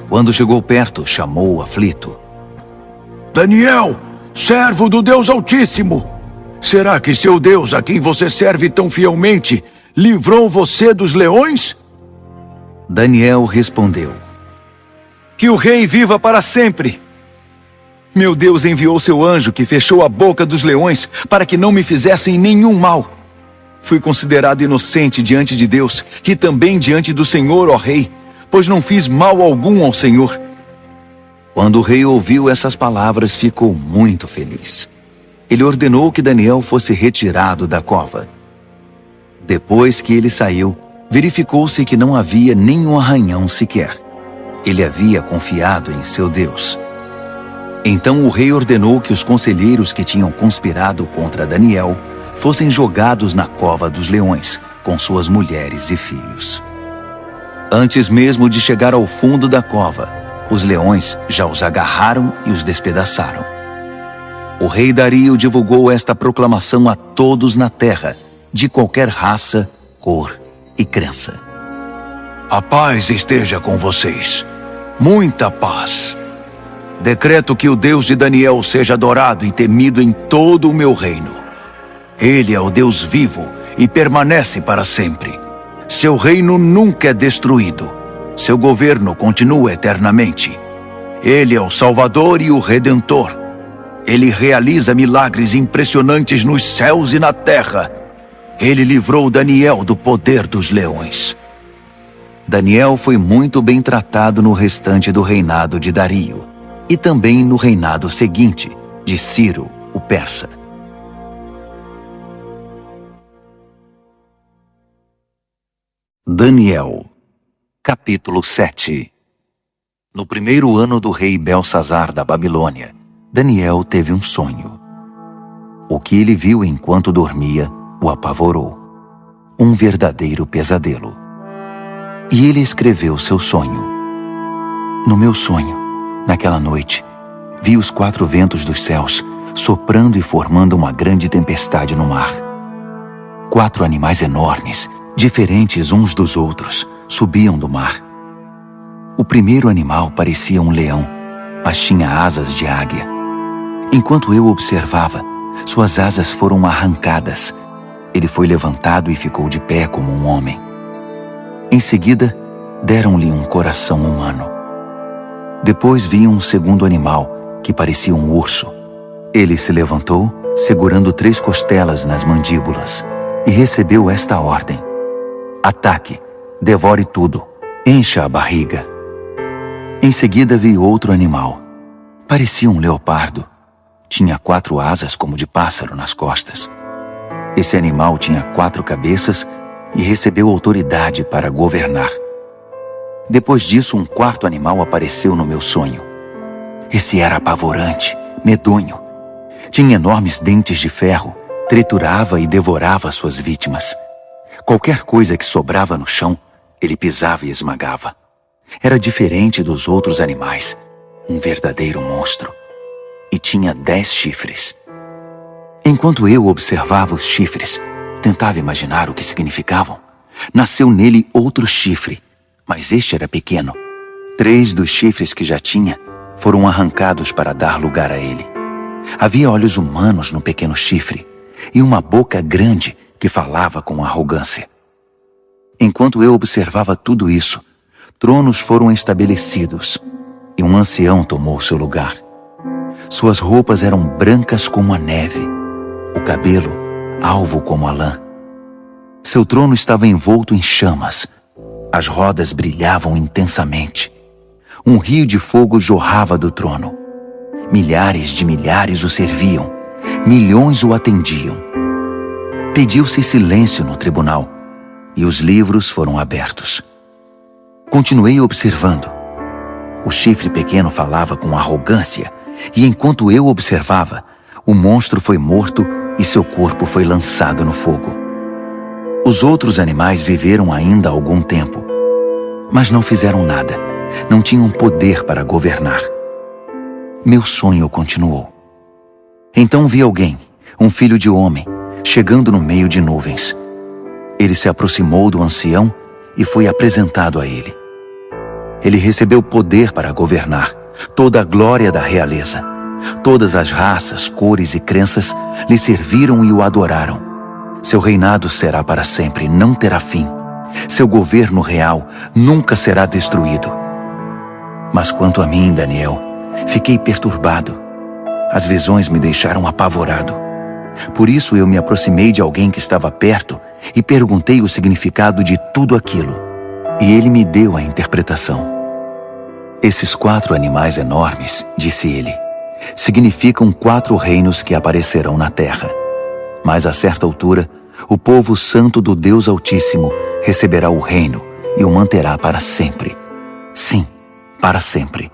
A: Quando chegou perto, chamou o aflito:
B: Daniel, servo do Deus Altíssimo! Será que seu Deus, a quem você serve tão fielmente, livrou você dos leões?
A: Daniel respondeu:
D: Que o rei viva para sempre! Meu Deus enviou seu anjo que fechou a boca dos leões para que não me fizessem nenhum mal. Fui considerado inocente diante de Deus e também diante do Senhor, ó rei, pois não fiz mal algum ao Senhor.
A: Quando o rei ouviu essas palavras, ficou muito feliz. Ele ordenou que Daniel fosse retirado da cova. Depois que ele saiu, verificou-se que não havia nenhum arranhão sequer. Ele havia confiado em seu Deus. Então o rei ordenou que os conselheiros que tinham conspirado contra Daniel fossem jogados na cova dos leões, com suas mulheres e filhos. Antes mesmo de chegar ao fundo da cova, os leões já os agarraram e os despedaçaram. O rei Dario divulgou esta proclamação a todos na terra, de qualquer raça, cor e crença.
B: A paz esteja com vocês. Muita paz. Decreto que o Deus de Daniel seja adorado e temido em todo o meu reino. Ele é o Deus vivo e permanece para sempre. Seu reino nunca é destruído. Seu governo continua eternamente. Ele é o Salvador e o Redentor. Ele realiza milagres impressionantes nos céus e na terra. Ele livrou Daniel do poder dos leões.
A: Daniel foi muito bem tratado no restante do reinado de Dario e também no reinado seguinte, de Ciro, o persa. Daniel, capítulo 7. No primeiro ano do rei Belsazar da Babilônia, Daniel teve um sonho. O que ele viu enquanto dormia o apavorou. Um verdadeiro pesadelo. E ele escreveu seu sonho. No meu sonho, naquela noite, vi os 4 ventos dos céus soprando e formando uma grande tempestade no mar. 4 animais enormes, diferentes uns dos outros, subiam do mar. O primeiro animal parecia um leão, mas tinha asas de águia. Enquanto eu observava, suas asas foram arrancadas. Ele foi levantado e ficou de pé como um homem. Em seguida, deram-lhe um coração humano. Depois vi um segundo animal, que parecia um urso. Ele se levantou, segurando 3 costelas nas mandíbulas, e recebeu esta ordem: ataque, devore tudo, encha a barriga. Em seguida vi outro animal. Parecia um leopardo. Tinha 4 asas como de pássaro nas costas. Esse animal tinha 4 cabeças e recebeu autoridade para governar. Depois disso, um 4º animal apareceu no meu sonho. Esse era apavorante, medonho. Tinha enormes dentes de ferro, triturava e devorava suas vítimas. Qualquer coisa que sobrava no chão, ele pisava e esmagava. Era diferente dos outros animais, um verdadeiro monstro. E tinha 10 chifres. Enquanto eu observava os chifres, tentava imaginar o que significavam. Nasceu nele outro chifre, mas este era pequeno. 3 dos chifres que já tinha foram arrancados para dar lugar a ele. Havia olhos humanos no pequeno chifre e uma boca grande que falava com arrogância. Enquanto eu observava tudo isso, tronos foram estabelecidos e um ancião tomou seu lugar. Suas roupas eram brancas como a neve, o cabelo alvo como a lã. Seu trono estava envolto em chamas. As rodas brilhavam intensamente. Um rio de fogo jorrava do trono. Milhares de milhares o serviam. Milhões o atendiam. Pediu-se silêncio no tribunal e os livros foram abertos. Continuei observando. O chifre pequeno falava com arrogância e enquanto eu observava, o monstro foi morto e seu corpo foi lançado no fogo. Os outros animais viveram ainda algum tempo, mas não fizeram nada, não tinham poder para governar. Meu sonho continuou. Então vi alguém, um filho de homem, chegando no meio de nuvens. Ele se aproximou do ancião e foi apresentado a ele. Ele recebeu poder para governar, toda a glória da realeza. Todas as raças, cores e crenças lhe serviram e o adoraram. Seu reinado será para sempre, não terá fim. Seu governo real nunca será destruído. Mas quanto a mim, Daniel, fiquei perturbado. As visões me deixaram apavorado. Por isso eu me aproximei de alguém que estava perto e perguntei o significado de tudo aquilo. E ele me deu a interpretação. Esses 4 animais enormes, disse ele, significam 4 reinos que aparecerão na terra. Mas a certa altura, o povo santo do Deus Altíssimo receberá o reino e o manterá para sempre. Sim, para sempre.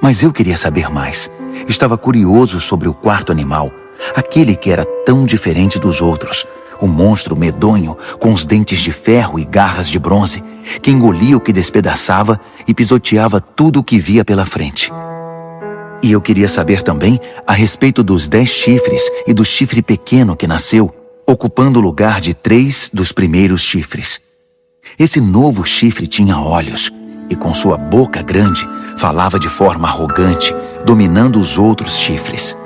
A: Mas eu queria saber mais. Estava curioso sobre o 4º animal, aquele que era tão diferente dos outros, o monstro medonho com os dentes de ferro e garras de bronze, que engolia o que despedaçava e pisoteava tudo o que via pela frente. E eu queria saber também a respeito dos 10 chifres e do chifre pequeno que nasceu, ocupando o lugar de 3 dos primeiros chifres. Esse novo chifre tinha olhos e com sua boca grande falava de forma arrogante, dominando os outros chifres.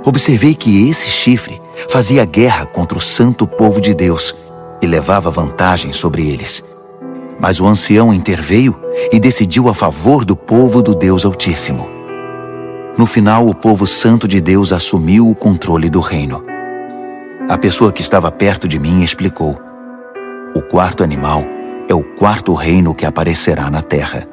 A: Observei que esse chifre fazia guerra contra o santo povo de Deus e levava vantagem sobre eles. Mas o ancião interveio e decidiu a favor do povo do Deus Altíssimo. No final, o povo santo de Deus assumiu o controle do reino. A pessoa que estava perto de mim explicou: o quarto animal é o quarto reino que aparecerá na terra.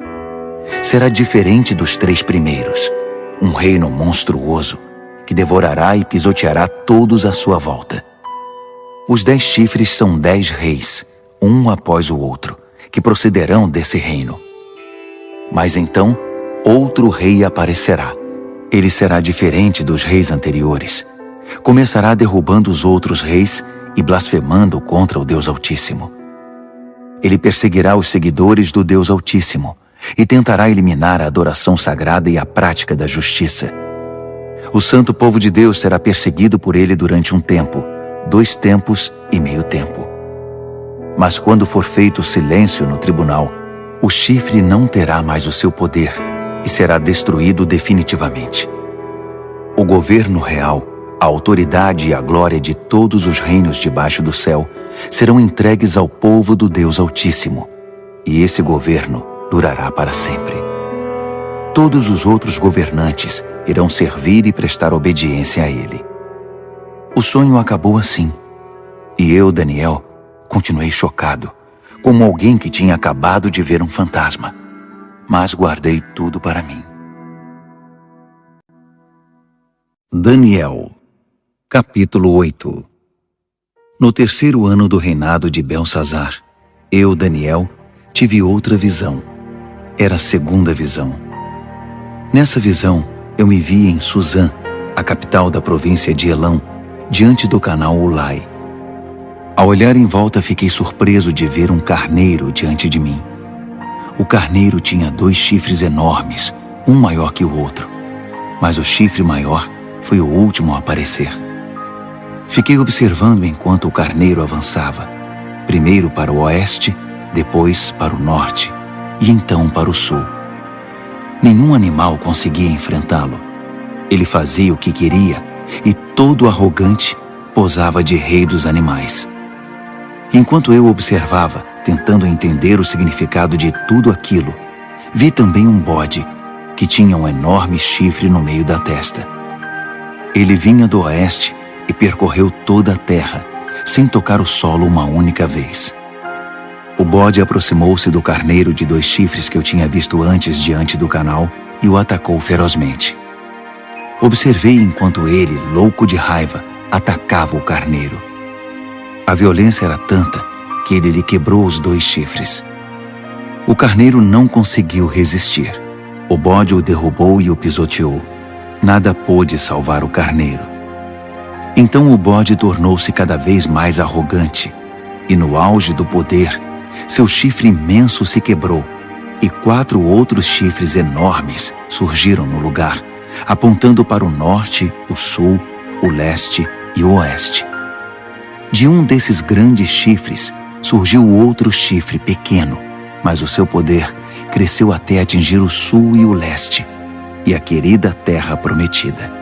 A: Será diferente dos 3 primeiros, um reino monstruoso que devorará e pisoteará todos à sua volta. Os 10 chifres são 10 reis, um após o outro, que procederão desse reino. Mas então, outro rei aparecerá. Ele será diferente dos reis anteriores. Começará derrubando os outros reis e blasfemando contra o Deus Altíssimo. Ele perseguirá os seguidores do Deus Altíssimo e tentará eliminar a adoração sagrada e a prática da justiça. O santo povo de Deus será perseguido por ele durante um tempo, 2 tempos e meio tempo. Mas quando for feito silêncio no tribunal, o chifre não terá mais o seu poder e será destruído definitivamente. O governo real, a autoridade e a glória de todos os reinos debaixo do céu serão entregues ao povo do Deus Altíssimo, e esse governo durará para sempre. Todos os outros governantes irão servir e prestar obediência a ele. O sonho acabou assim, e eu, Daniel, continuei chocado, como alguém que tinha acabado de ver um fantasma, mas guardei tudo para mim. Daniel, capítulo 8. No 3º ano do reinado de Belsazar, eu, Daniel, tive outra visão. Era a 2ª visão. Nessa visão, eu me vi em Suzã, a capital da província de Elão, diante do canal Ulai. Ao olhar em volta, fiquei surpreso de ver um carneiro diante de mim. O carneiro tinha 2 chifres enormes, um maior que o outro, mas o chifre maior foi o último a aparecer. Fiquei observando enquanto o carneiro avançava, primeiro para o oeste, depois para o norte e então para o sul. Nenhum animal conseguia enfrentá-lo. Ele fazia o que queria e, todo arrogante, posava de rei dos animais. Enquanto eu observava, tentando entender o significado de tudo aquilo, vi também um bode que tinha um enorme chifre no meio da testa. Ele vinha do oeste e percorreu toda a terra, sem tocar o solo uma única vez. O bode aproximou-se do carneiro de 2 chifres que eu tinha visto antes diante do canal e o atacou ferozmente. Observei enquanto ele, louco de raiva, atacava o carneiro. A violência era tanta que ele lhe quebrou os 2 chifres. O carneiro não conseguiu resistir. O bode o derrubou e o pisoteou. Nada pôde salvar o carneiro. Então o bode tornou-se cada vez mais arrogante, e no auge do poder, seu chifre imenso se quebrou, e 4 outros chifres enormes surgiram no lugar, apontando para o norte, o sul, o leste e o oeste. De um desses grandes chifres surgiu outro chifre pequeno, mas o seu poder cresceu até atingir o sul e o leste, e a querida terra prometida.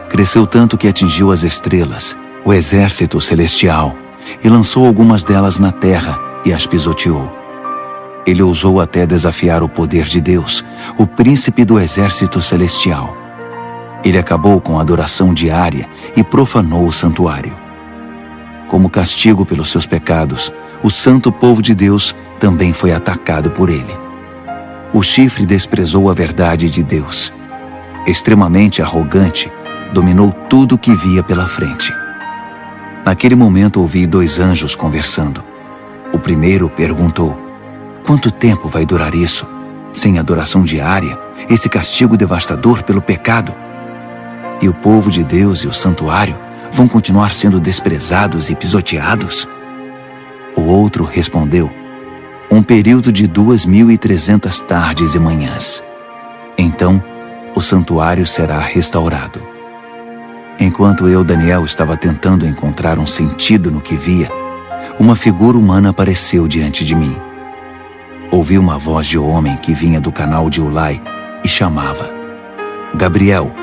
A: Cresceu tanto que atingiu as estrelas, o exército celestial, e lançou algumas delas na terra e as pisoteou. Ele ousou até desafiar o poder de Deus, o príncipe do exército celestial. Ele acabou com a adoração diária e profanou o santuário. Como castigo pelos seus pecados, o santo povo de Deus também foi atacado por ele. O chifre desprezou a verdade de Deus. Extremamente arrogante, dominou tudo o que via pela frente. Naquele momento ouvi 2 anjos conversando. O primeiro perguntou: quanto tempo vai durar isso? Sem adoração diária, esse castigo devastador pelo pecado? E o povo de Deus e o santuário vão continuar sendo desprezados e pisoteados? O outro respondeu: um período de 2.300 tardes e manhãs. Então, o santuário será restaurado. Enquanto eu, Daniel, estava tentando encontrar um sentido no que via, uma figura humana apareceu diante de mim. Ouvi uma voz de homem que vinha do canal de Ulai e chamava: Gabriel,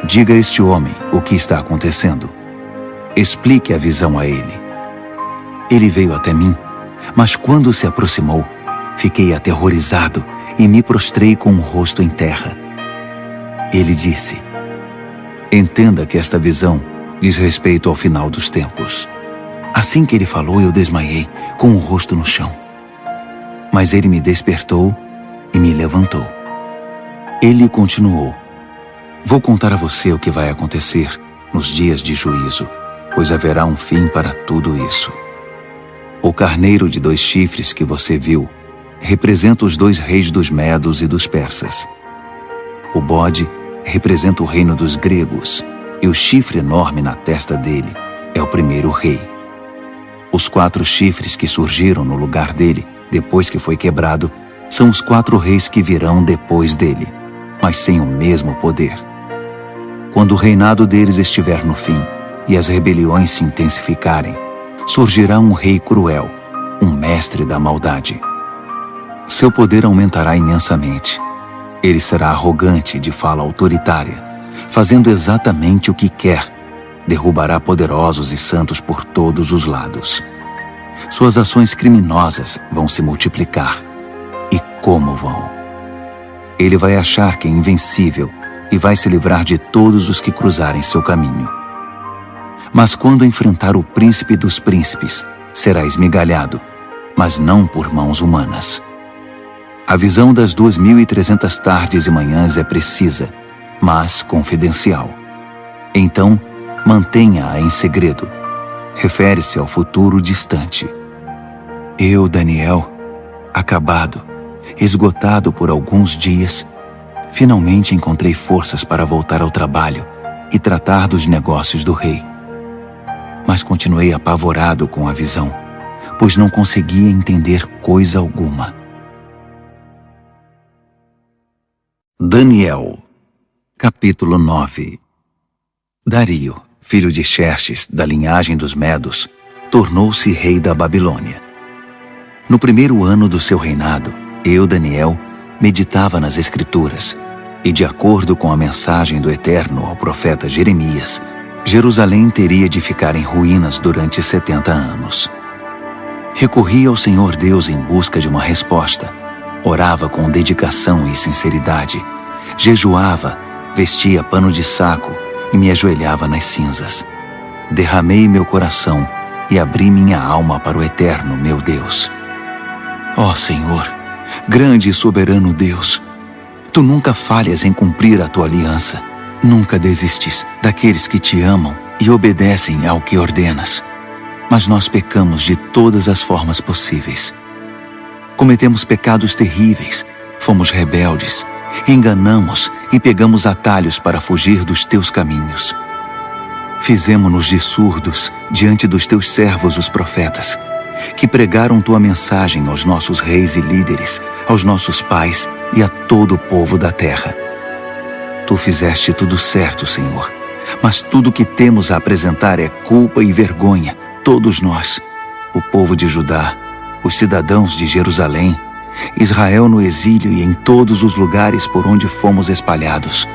A: diga a este homem o que está acontecendo. Explique a visão a ele. Ele veio até mim, mas quando se aproximou, fiquei aterrorizado e me prostrei com o rosto em terra. Ele disse: entenda que esta visão diz respeito ao final dos tempos. Assim que ele falou, eu desmaiei, com o rosto no chão. Mas ele me despertou e me levantou. Ele continuou: vou contar a você o que vai acontecer nos dias de juízo, pois haverá um fim para tudo isso. O carneiro de 2 chifres que você viu representa os 2 reis dos Medos e dos Persas. O bode representa o reino dos gregos, e o chifre enorme na testa dele é o primeiro rei. Os 4 chifres que surgiram no lugar dele, depois que foi quebrado, são os 4 reis que virão depois dele, mas sem o mesmo poder. Quando o reinado deles estiver no fim e as rebeliões se intensificarem, surgirá um rei cruel, um mestre da maldade. Seu poder aumentará imensamente. Ele será arrogante, de fala autoritária, fazendo exatamente o que quer. Derrubará poderosos e santos por todos os lados. Suas ações criminosas vão se multiplicar. E como vão? Ele vai achar que é invencível e vai se livrar de todos os que cruzarem seu caminho. Mas quando enfrentar o príncipe dos príncipes, será esmigalhado, mas não por mãos humanas. A visão das 2.300 tardes e manhãs é precisa, mas confidencial. Então, mantenha-a em segredo. Refere-se ao futuro distante. Eu, Daniel, acabado, esgotado por alguns dias, finalmente encontrei forças para voltar ao trabalho e tratar dos negócios do rei. Mas continuei apavorado com a visão, pois não conseguia entender coisa alguma. Daniel, capítulo 9. Dario, filho de Xerxes, da linhagem dos Medos, tornou-se rei da Babilônia. No primeiro ano do seu reinado, eu, Daniel, meditava nas Escrituras, e de acordo com a mensagem do Eterno ao profeta Jeremias, Jerusalém teria de ficar em ruínas durante 70 anos. Recorri ao Senhor Deus em busca de uma resposta. Orava com dedicação e sinceridade, jejuava, vestia pano de saco e me ajoelhava nas cinzas. Derramei meu coração e abri minha alma para o Eterno, meu Deus. Ó Senhor, grande e soberano Deus, Tu nunca falhas em cumprir a Tua aliança. Nunca desistes daqueles que Te amam e obedecem ao que ordenas. Mas nós pecamos de todas as formas possíveis. Cometemos pecados terríveis, fomos rebeldes, enganamos e pegamos atalhos para fugir dos Teus caminhos. Fizemo-nos de surdos diante dos Teus servos, os profetas, que pregaram Tua mensagem aos nossos reis e líderes, aos nossos pais e a todo o povo da terra. Tu fizeste tudo certo, Senhor, mas tudo o que temos a apresentar é culpa e vergonha, todos nós, o povo de Judá, os cidadãos de Jerusalém, Israel no exílio e em todos os lugares por onde fomos espalhados,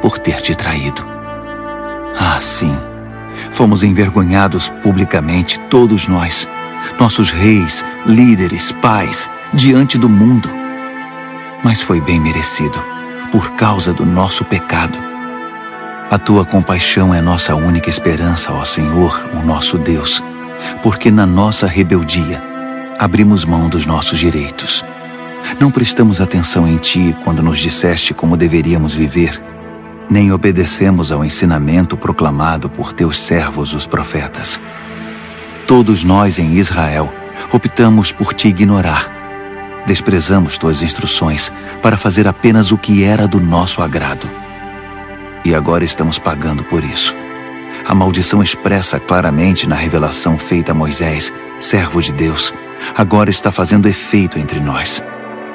A: por ter Te traído. Ah, sim, fomos envergonhados publicamente, todos nós, nossos reis, líderes, pais, diante do mundo. Mas foi bem merecido, por causa do nosso pecado. A Tua compaixão é nossa única esperança, ó Senhor, o nosso Deus, porque na nossa rebeldia abrimos mão dos nossos direitos. Não prestamos atenção em Ti quando nos disseste como deveríamos viver, nem obedecemos ao ensinamento proclamado por Teus servos, os profetas. Todos nós em Israel optamos por Te ignorar. Desprezamos Tuas instruções para fazer apenas o que era do nosso agrado. E agora estamos pagando por isso. A maldição expressa claramente na revelação feita a Moisés, servo de Deus, agora está fazendo efeito entre nós.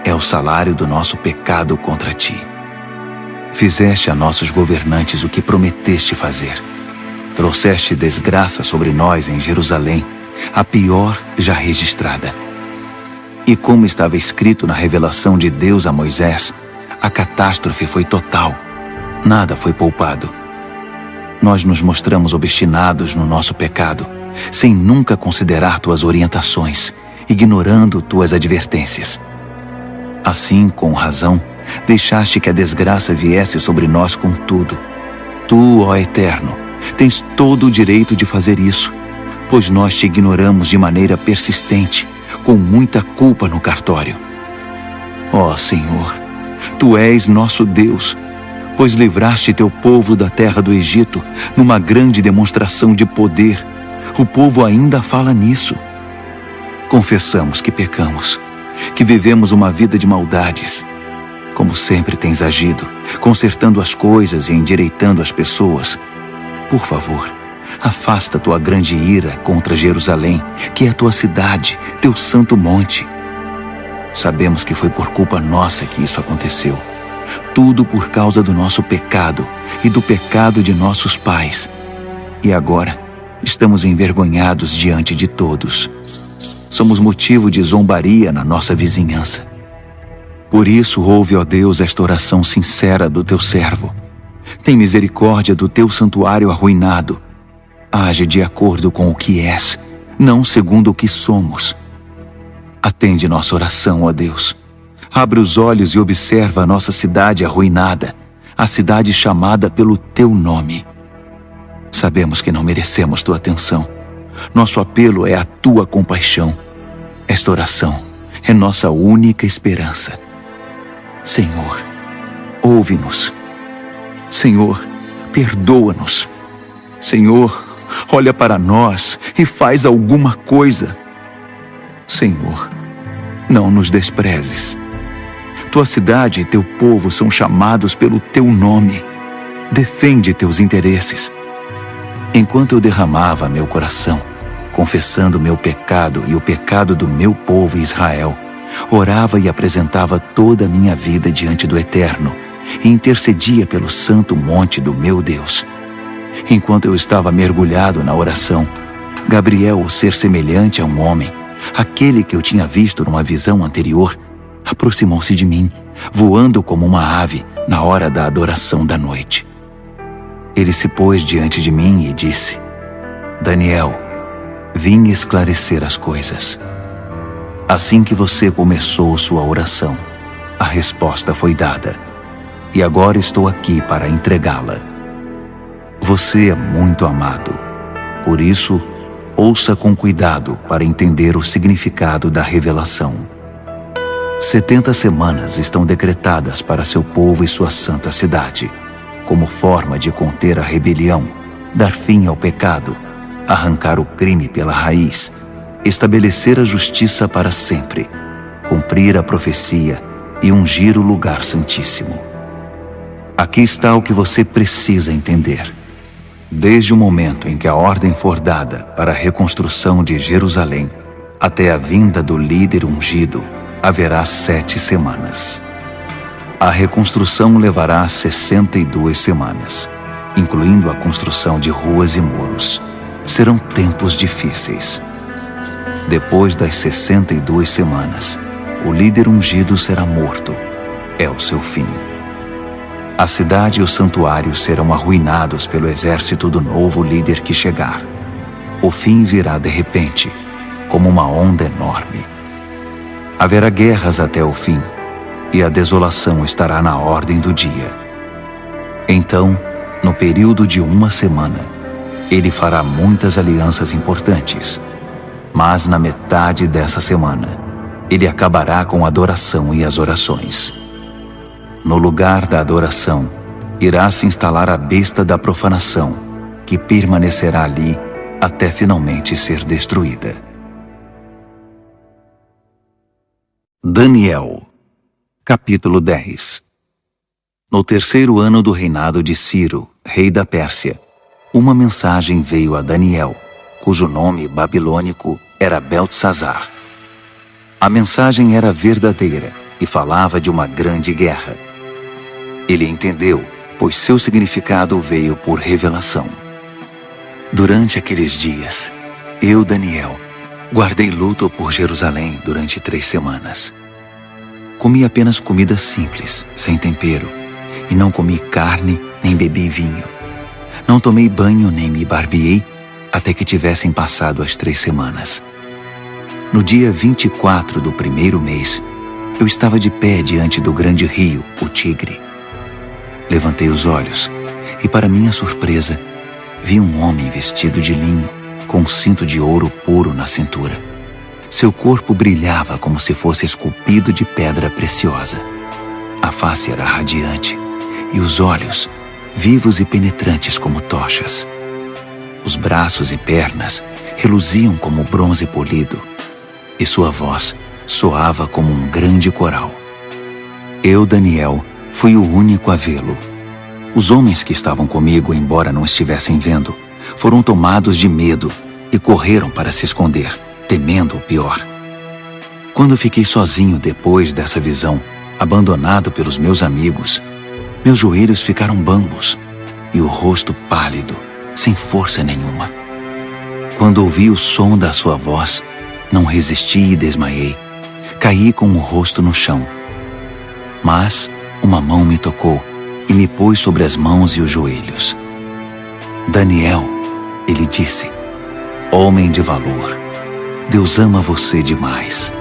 A: É o salário do nosso pecado contra Ti. Fizeste a nossos governantes o que prometeste fazer. Trouxeste desgraça sobre nós em Jerusalém, a pior já registrada. E como estava escrito na revelação de Deus a Moisés, a catástrofe foi total. Nada foi poupado. Nós nos mostramos obstinados no nosso pecado, sem nunca considerar Tuas orientações, ignorando Tuas advertências. Assim, com razão, deixaste que a desgraça viesse sobre nós com tudo. Tu, ó Eterno, tens todo o direito de fazer isso, pois nós te ignoramos de maneira persistente, com muita culpa no cartório. Ó Senhor, Tu és nosso Deus, pois livraste Teu povo da terra do Egito numa grande demonstração de poder. O povo ainda fala nisso. Confessamos que pecamos, que vivemos uma vida de maldades. Como sempre tens agido, consertando as coisas e endireitando as pessoas. Por favor, afasta Tua grande ira contra Jerusalém, que é a Tua cidade, Teu santo monte. Sabemos que foi por culpa nossa que isso aconteceu. Tudo por causa do nosso pecado e do pecado de nossos pais. E agora estamos envergonhados diante de todos. Somos motivo de zombaria na nossa vizinhança. Por isso, ouve, ó Deus, esta oração sincera do Teu servo. Tem misericórdia do Teu santuário arruinado. Age de acordo com o que és, não segundo o que somos. Atende nossa oração, ó Deus. Abre os olhos e observa a nossa cidade arruinada, a cidade chamada pelo Teu nome. Sabemos que não merecemos Tua atenção. Nosso apelo é a Tua compaixão. Esta oração é nossa única esperança. Senhor, ouve-nos. Senhor, perdoa-nos. Senhor, olha para nós e faz alguma coisa. Senhor, não nos desprezes. Tua cidade e Teu povo são chamados pelo Teu nome. Defende Teus interesses. Enquanto eu derramava meu coração, confessando meu pecado e o pecado do meu povo Israel, orava e apresentava toda a minha vida diante do Eterno e intercedia pelo santo monte do meu Deus. Enquanto eu estava mergulhado na oração, Gabriel, o ser semelhante a um homem, aquele que eu tinha visto numa visão anterior, aproximou-se de mim, voando como uma ave na hora da adoração da noite. Ele se pôs diante de mim e disse: Daniel, vim esclarecer as coisas. Assim que você começou sua oração, a resposta foi dada, e agora estou aqui para entregá-la. Você é muito amado, por isso, ouça com cuidado para entender o significado da revelação. 70 semanas estão decretadas para seu povo e sua santa cidade, como forma de conter a rebelião, dar fim ao pecado, arrancar o crime pela raiz, estabelecer a justiça para sempre, cumprir a profecia e ungir o lugar santíssimo. Aqui está o que você precisa entender. Desde o momento em que a ordem for dada para a reconstrução de Jerusalém, até a vinda do líder ungido, haverá 7 semanas. A reconstrução levará 62 semanas, incluindo a construção de ruas e muros. Serão tempos difíceis. Depois das 62 semanas, o líder ungido será morto. É o seu fim. A cidade e o santuário serão arruinados pelo exército do novo líder que chegar. O fim virá de repente, como uma onda enorme. Haverá guerras até o fim, e a desolação estará na ordem do dia. Então, no período de 1 semana, ele fará muitas alianças importantes, mas na metade dessa semana, ele acabará com a adoração e as orações. No lugar da adoração, irá se instalar a besta da profanação, que permanecerá ali até finalmente ser destruída. Daniel, capítulo 10. No 3º ano do reinado de Ciro, rei da Pérsia, uma mensagem veio a Daniel, cujo nome babilônico era Beltesazar. A mensagem era verdadeira e falava de uma grande guerra. Ele entendeu, pois seu significado veio por revelação. Durante aqueles dias, eu, Daniel, guardei luto por Jerusalém durante 3 semanas. Comi apenas comida simples, sem tempero, e não comi carne nem bebi vinho. Não tomei banho nem me barbeei até que tivessem passado as 3 semanas. No dia 24 do 1º mês, eu estava de pé diante do grande rio, o Tigre. Levantei os olhos e, para minha surpresa, vi um homem vestido de linho, com um cinto de ouro puro na cintura. Seu corpo brilhava como se fosse esculpido de pedra preciosa. A face era radiante e os olhos vivos e penetrantes como tochas. Os braços e pernas reluziam como bronze polido e sua voz soava como um grande coral. Eu, Daniel, fui o único a vê-lo. Os homens que estavam comigo, embora não estivessem vendo, foram tomados de medo e correram para se esconder, temendo o pior. Quando fiquei sozinho depois dessa visão, abandonado pelos meus amigos, meus joelhos ficaram bambos e o rosto pálido, sem força nenhuma. Quando ouvi o som da sua voz, não resisti e desmaiei. Caí com o rosto no chão. Mas uma mão me tocou e me pôs sobre as mãos e os joelhos. Daniel, ele disse, homem de valor, Deus ama você demais.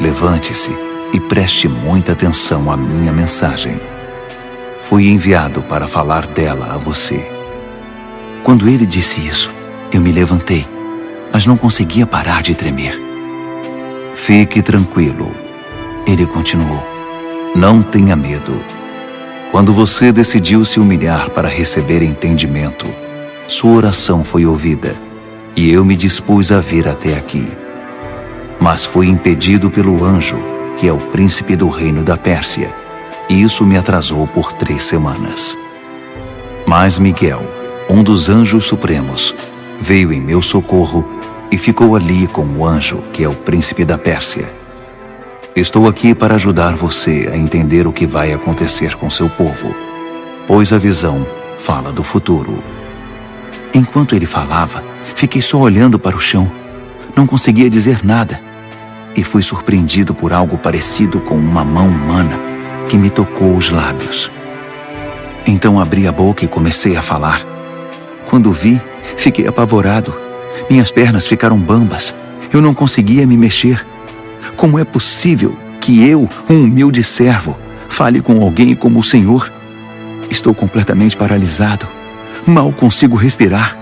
A: Levante-se e preste muita atenção à minha mensagem. Fui enviado para falar dela a você. Quando ele disse isso, eu me levantei, mas não conseguia parar de tremer. Fique tranquilo, ele continuou. Não tenha medo. Quando você decidiu se humilhar para receber entendimento, sua oração foi ouvida e eu me dispus a vir até aqui. Mas fui impedido pelo anjo, que é o príncipe do reino da Pérsia, e isso me atrasou por 3 semanas. Mas Miguel, um dos anjos supremos, veio em meu socorro e ficou ali com o anjo, que é o príncipe da Pérsia. Estou aqui para ajudar você a entender o que vai acontecer com seu povo, pois a visão fala do futuro. Enquanto ele falava, fiquei só olhando para o chão. Não conseguia dizer nada. E fui surpreendido por algo parecido com uma mão humana que me tocou os lábios. Então abri a boca e comecei a falar. Quando vi, fiquei apavorado. Minhas pernas ficaram bambas. Eu não conseguia me mexer. Como é possível que eu, um humilde servo, fale com alguém como o Senhor? Estou completamente paralisado. Mal consigo respirar.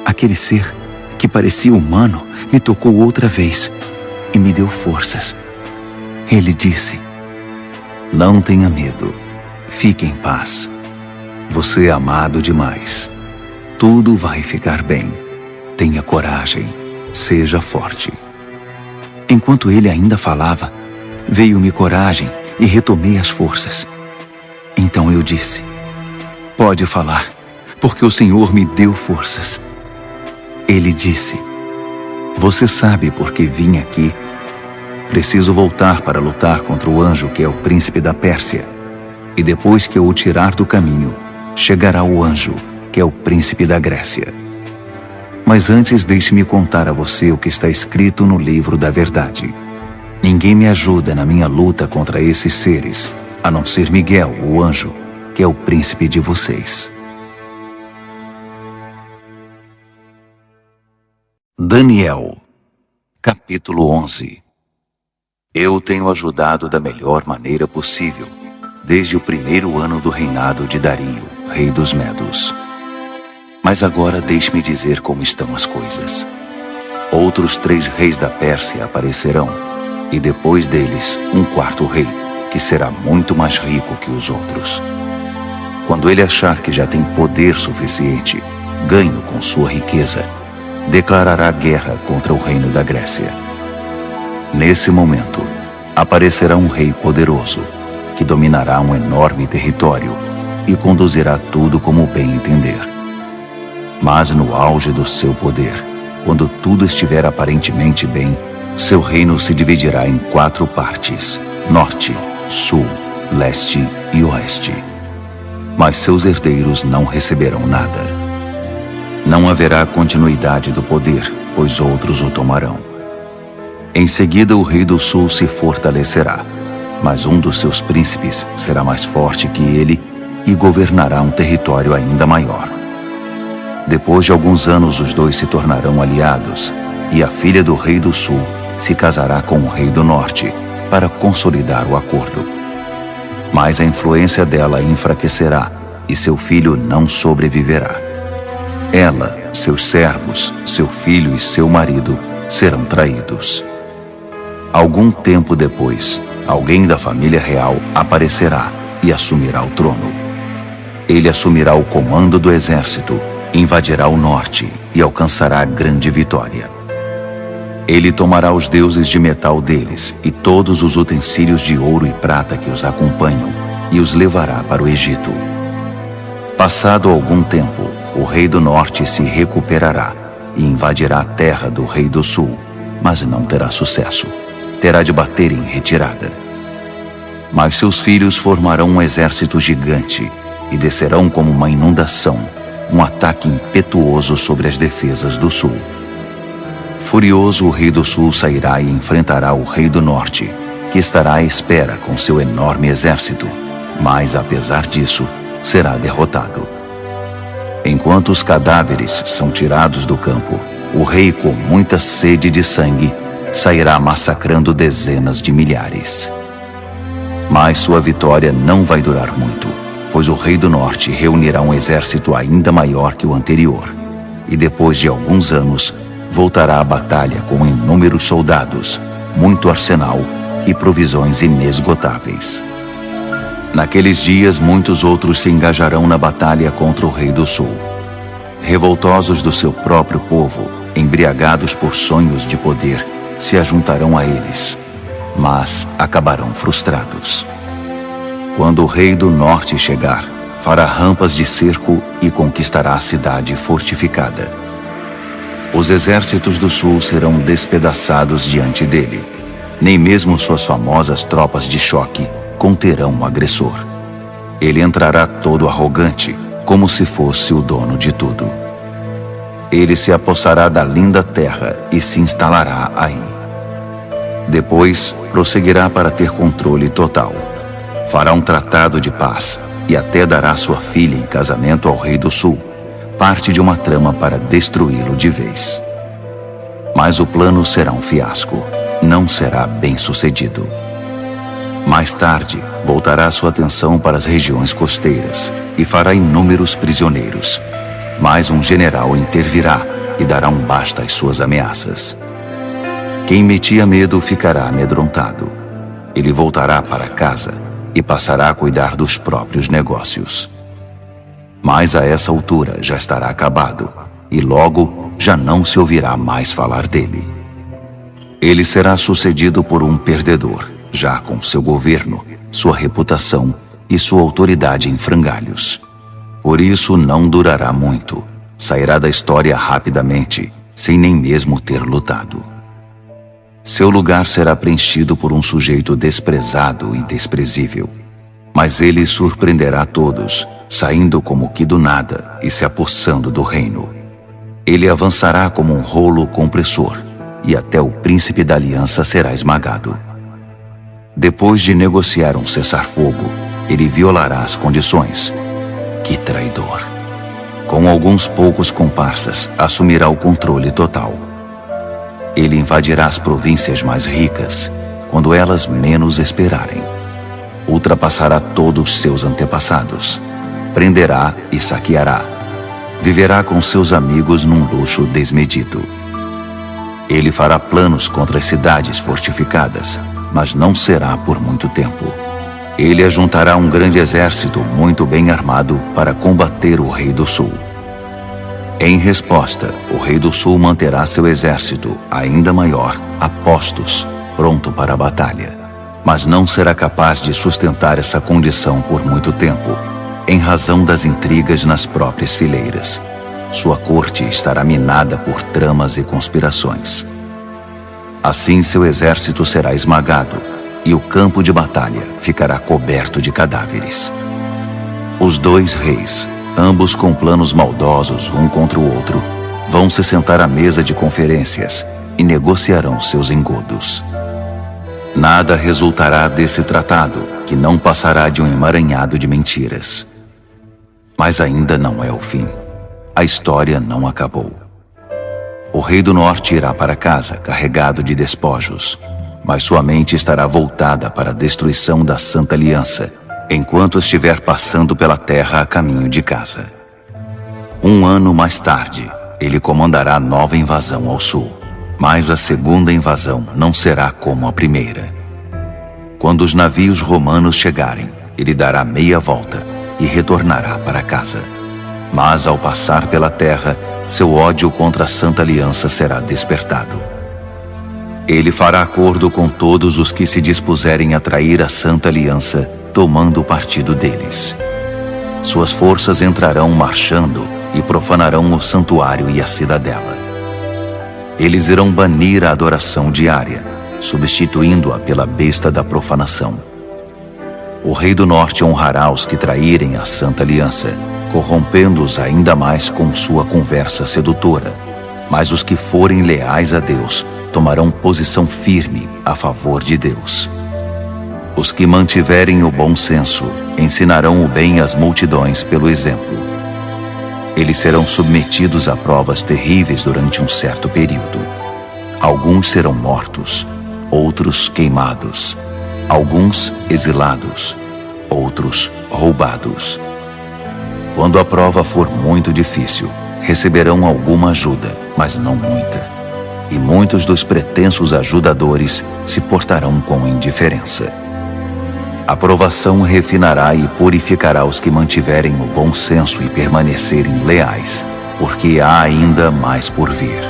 A: Aquele ser, que parecia humano, me tocou outra vez e me deu forças. Ele disse, não tenha medo. Fique em paz. Você é amado demais. Tudo vai ficar bem. Tenha coragem. Seja forte. Enquanto ele ainda falava, veio-me coragem e retomei as forças. Então eu disse, pode falar, porque o Senhor me deu forças. Ele disse, você sabe por que vim aqui? Preciso voltar para lutar contra o anjo que é o príncipe da Pérsia. E depois que eu o tirar do caminho, chegará o anjo que é o príncipe da Grécia. Mas antes deixe-me contar a você o que está escrito no livro da verdade. Ninguém me ajuda na minha luta contra esses seres, a não ser Miguel, o anjo, que é o príncipe de vocês. Daniel, capítulo 11. Eu tenho ajudado da melhor maneira possível, desde o 1º ano do reinado de Dario, rei dos Medos. Mas agora deixe-me dizer como estão as coisas. Outros 3 reis da Pérsia aparecerão, e depois deles um 4º rei, que será muito mais rico que os outros. Quando ele achar que já tem poder suficiente, ganho com sua riqueza, declarará guerra contra o reino da Grécia. Nesse momento, aparecerá um rei poderoso, que dominará um enorme território e conduzirá tudo como bem entender. Mas no auge do seu poder, quando tudo estiver aparentemente bem, seu reino se dividirá em 4 partes: norte, sul, leste e oeste. Mas seus herdeiros não receberão nada. Não haverá continuidade do poder, pois outros o tomarão. Em seguida, o rei do sul se fortalecerá, mas um dos seus príncipes será mais forte que ele e governará um território ainda maior. Depois de alguns anos, os dois se tornarão aliados, e a filha do rei do sul se casará com o rei do norte, para consolidar o acordo. Mas a influência dela enfraquecerá e seu filho não sobreviverá. Ela, seus servos, seu filho e seu marido serão traídos. Algum tempo depois, alguém da família real aparecerá e assumirá o trono. Ele assumirá o comando do exército, invadirá o norte e alcançará grande vitória. Ele tomará os deuses de metal deles e todos os utensílios de ouro e prata que os acompanham e os levará para o Egito. Passado algum tempo, o rei do norte se recuperará e invadirá a terra do rei do sul, mas não terá sucesso. Terá de bater em retirada. Mas seus filhos formarão um exército gigante e descerão como uma inundação, um ataque impetuoso sobre as defesas do sul. Furioso, o rei do sul sairá e enfrentará o rei do norte, que estará à espera com seu enorme exército, mas apesar disso, será derrotado. Enquanto os cadáveres são tirados do campo, o rei, com muita sede de sangue, sairá massacrando dezenas de milhares. Mas sua vitória não vai durar muito, pois o rei do norte reunirá um exército ainda maior que o anterior, e depois de alguns anos, voltará à batalha com inúmeros soldados, muito arsenal e provisões inesgotáveis. Naqueles dias, muitos outros se engajarão na batalha contra o rei do sul. Revoltosos do seu próprio povo, embriagados por sonhos de poder, se ajuntarão a eles, mas acabarão frustrados. Quando o rei do norte chegar, fará rampas de cerco e conquistará a cidade fortificada. Os exércitos do sul serão despedaçados diante dele. Nem mesmo suas famosas tropas de choque conterão o agressor. Ele entrará todo arrogante, como se fosse o dono de tudo. Ele se apossará da linda terra e se instalará aí. Depois, prosseguirá para ter controle total. Fará um tratado de paz e até dará sua filha em casamento ao rei do sul, parte de uma trama para destruí-lo de vez. Mas o plano será um fiasco, não será bem sucedido. Mais tarde, voltará sua atenção para as regiões costeiras e fará inúmeros prisioneiros. Mas um general intervirá e dará um basta às suas ameaças. Quem metia medo ficará amedrontado. Ele voltará para casa e passará a cuidar dos próprios negócios. Mas a essa altura já estará acabado e logo já não se ouvirá mais falar dele. Ele será sucedido por um perdedor, já com seu governo, sua reputação e sua autoridade em frangalhos. Por isso não durará muito, sairá da história rapidamente, sem nem mesmo ter lutado. Seu lugar será preenchido por um sujeito desprezado e desprezível. Mas ele surpreenderá todos, saindo como que do nada e se apossando do reino. Ele avançará como um rolo compressor, e até o príncipe da aliança será esmagado. Depois de negociar um cessar-fogo, ele violará as condições. Que traidor! Com alguns poucos comparsas, assumirá o controle total. Ele invadirá as províncias mais ricas, quando elas menos esperarem. Ultrapassará todos seus antepassados, prenderá e saqueará. Viverá com seus amigos num luxo desmedido. Ele fará planos contra as cidades fortificadas, mas não será por muito tempo. Ele ajuntará um grande exército muito bem armado para combater o rei do sul. Em resposta, o rei do sul manterá seu exército, ainda maior, a postos, pronto para a batalha. Mas não será capaz de sustentar essa condição por muito tempo, em razão das intrigas nas próprias fileiras. Sua corte estará minada por tramas e conspirações. Assim seu exército será esmagado, e o campo de batalha ficará coberto de cadáveres. Os dois reis, ambos com planos maldosos um contra o outro, vão se sentar à mesa de conferências e negociarão seus engodos. Nada resultará desse tratado, que não passará de um emaranhado de mentiras. Mas ainda não é o fim. A história não acabou. O rei do norte irá para casa carregado de despojos. mas sua mente estará voltada para a destruição da Santa Aliança, enquanto estiver passando pela terra a caminho de casa. 1 ano mais tarde, ele comandará nova invasão ao sul, mas a segunda invasão não será como a primeira. Quando os navios romanos chegarem, ele dará meia volta e retornará para casa. Mas ao passar pela terra, seu ódio contra a Santa Aliança será despertado. Ele fará acordo com todos os que se dispuserem a trair a Santa Aliança, tomando partido deles. Suas forças entrarão marchando e profanarão o santuário e a cidadela. Eles irão banir a adoração diária, substituindo-a pela besta da profanação. O rei do norte honrará os que traírem a Santa Aliança, corrompendo-os ainda mais com sua conversa sedutora. Mas os que forem leais a Deus tomarão posição firme a favor de Deus. Os que mantiverem o bom senso ensinarão o bem às multidões pelo exemplo. Eles serão submetidos a provas terríveis durante um certo período. Alguns serão mortos, outros queimados, alguns exilados, outros roubados. Quando a prova for muito difícil, receberão alguma ajuda, mas não muita. E muitos dos pretensos ajudadores se portarão com indiferença. A provação refinará e purificará os que mantiverem o bom senso e permanecerem leais, porque há ainda mais por vir.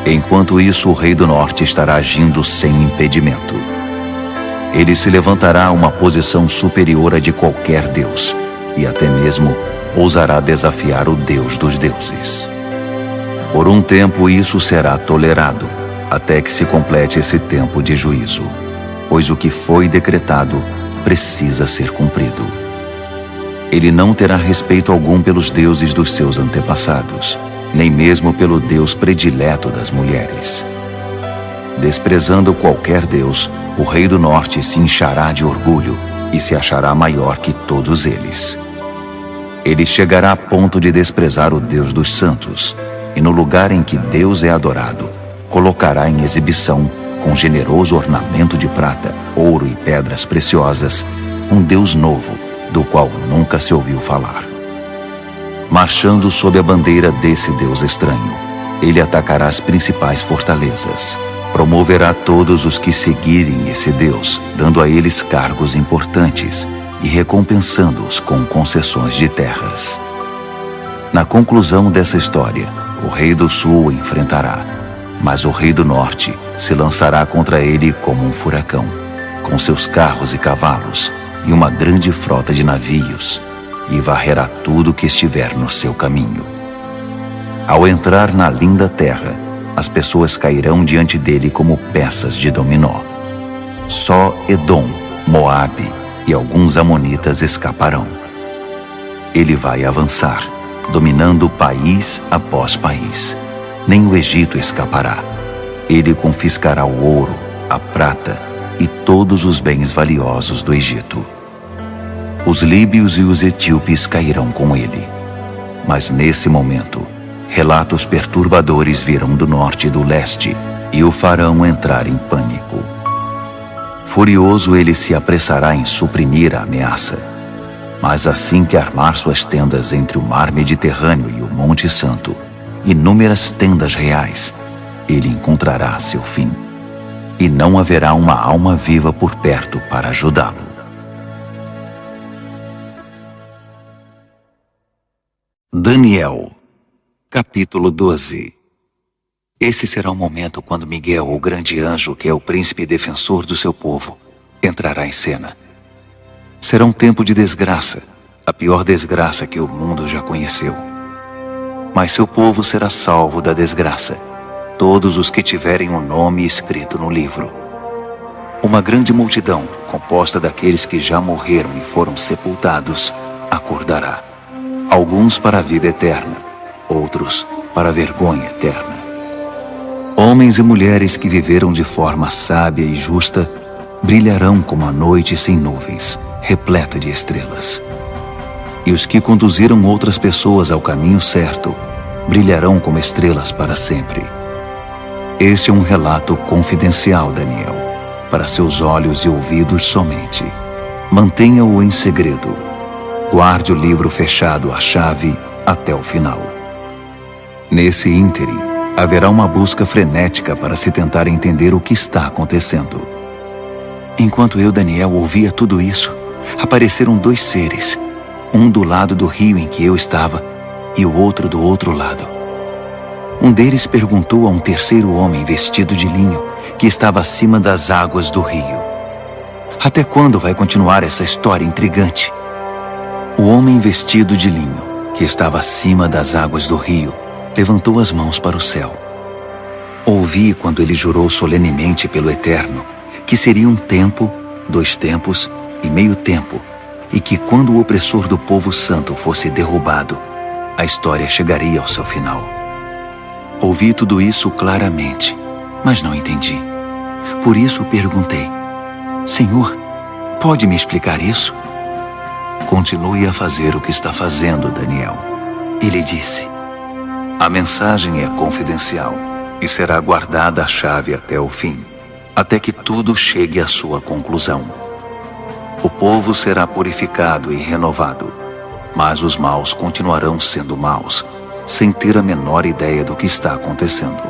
A: Enquanto isso, o rei do norte estará agindo sem impedimento. Ele se levantará a uma posição superior à de qualquer deus, e até mesmo ousará desafiar o Deus dos deuses. Por um tempo isso será tolerado, até que se complete esse tempo de juízo, pois o que foi decretado precisa ser cumprido. Ele não terá respeito algum pelos deuses dos seus antepassados, nem mesmo pelo Deus predileto das mulheres. Desprezando qualquer Deus, o rei do norte se inchará de orgulho e se achará maior que todos eles. Ele chegará a ponto de desprezar o Deus dos santos, e no lugar em que Deus é adorado, colocará em exibição, com generoso ornamento de prata, ouro e pedras preciosas, um Deus novo, do qual nunca se ouviu falar. Marchando sob a bandeira desse Deus estranho, ele atacará as principais fortalezas. Promoverá todos os que seguirem esse Deus, dando a eles cargos importantes e recompensando-os com concessões de terras. Na conclusão dessa história, o rei do sul o enfrentará, mas o rei do norte se lançará contra ele como um furacão, com seus carros e cavalos e uma grande frota de navios, e varrerá tudo que estiver no seu caminho. Ao entrar na linda terra, as pessoas cairão diante dele como peças de dominó. Só Edom, Moabe e alguns amonitas escaparão. Ele vai avançar, dominando país após país. Nem o Egito escapará. Ele confiscará o ouro, a prata e todos os bens valiosos do Egito. Os líbios e os etíopes cairão com ele. Mas nesse momento, relatos perturbadores virão do norte e do leste e o farão entrar em pânico. Furioso, ele se apressará em suprimir a ameaça. Mas assim que armar suas tendas entre o mar Mediterrâneo e o Monte Santo, inúmeras tendas reais, ele encontrará seu fim. E não haverá uma alma viva por perto para ajudá-lo. Daniel, capítulo 12. Esse será o momento quando Miguel, o grande anjo, que é o príncipe defensor do seu povo, entrará em cena. Será um tempo de desgraça, a pior desgraça que o mundo já conheceu. Mas seu povo será salvo da desgraça, todos os que tiverem o nome escrito no livro. Uma grande multidão, composta daqueles que já morreram e foram sepultados, acordará. Alguns para a vida eterna, outros para a vergonha eterna. Homens e mulheres que viveram de forma sábia e justa brilharão como a noite sem nuvens, repleta de estrelas. E os que conduziram outras pessoas ao caminho certo brilharão como estrelas para sempre. Este é um relato confidencial, Daniel, para seus olhos e ouvidos somente. Mantenha-o em segredo. Guarde o livro fechado à chave até o final. Nesse ínterim, haverá uma busca frenética para se tentar entender o que está acontecendo. Enquanto eu, Daniel, ouvia tudo isso, apareceram dois seres, um do lado do rio em que eu estava e o outro do outro lado. Um deles perguntou a um terceiro homem vestido de linho que estava acima das águas do rio: até quando vai continuar essa história intrigante? O homem vestido de linho, que estava acima das águas do rio, levantou as mãos para o céu. Ouvi quando ele jurou solenemente pelo Eterno que seria um tempo, 2 tempos e meio tempo, e que quando o opressor do povo santo fosse derrubado, a história chegaria ao seu final. Ouvi tudo isso claramente, mas não entendi. Por isso perguntei: Senhor, pode me explicar isso? Continue a fazer o que está fazendo, Daniel. Ele disse: a mensagem é confidencial e será guardada a chave até o fim, até que tudo chegue à sua conclusão. O povo será purificado e renovado, mas os maus continuarão sendo maus, sem ter a menor ideia do que está acontecendo.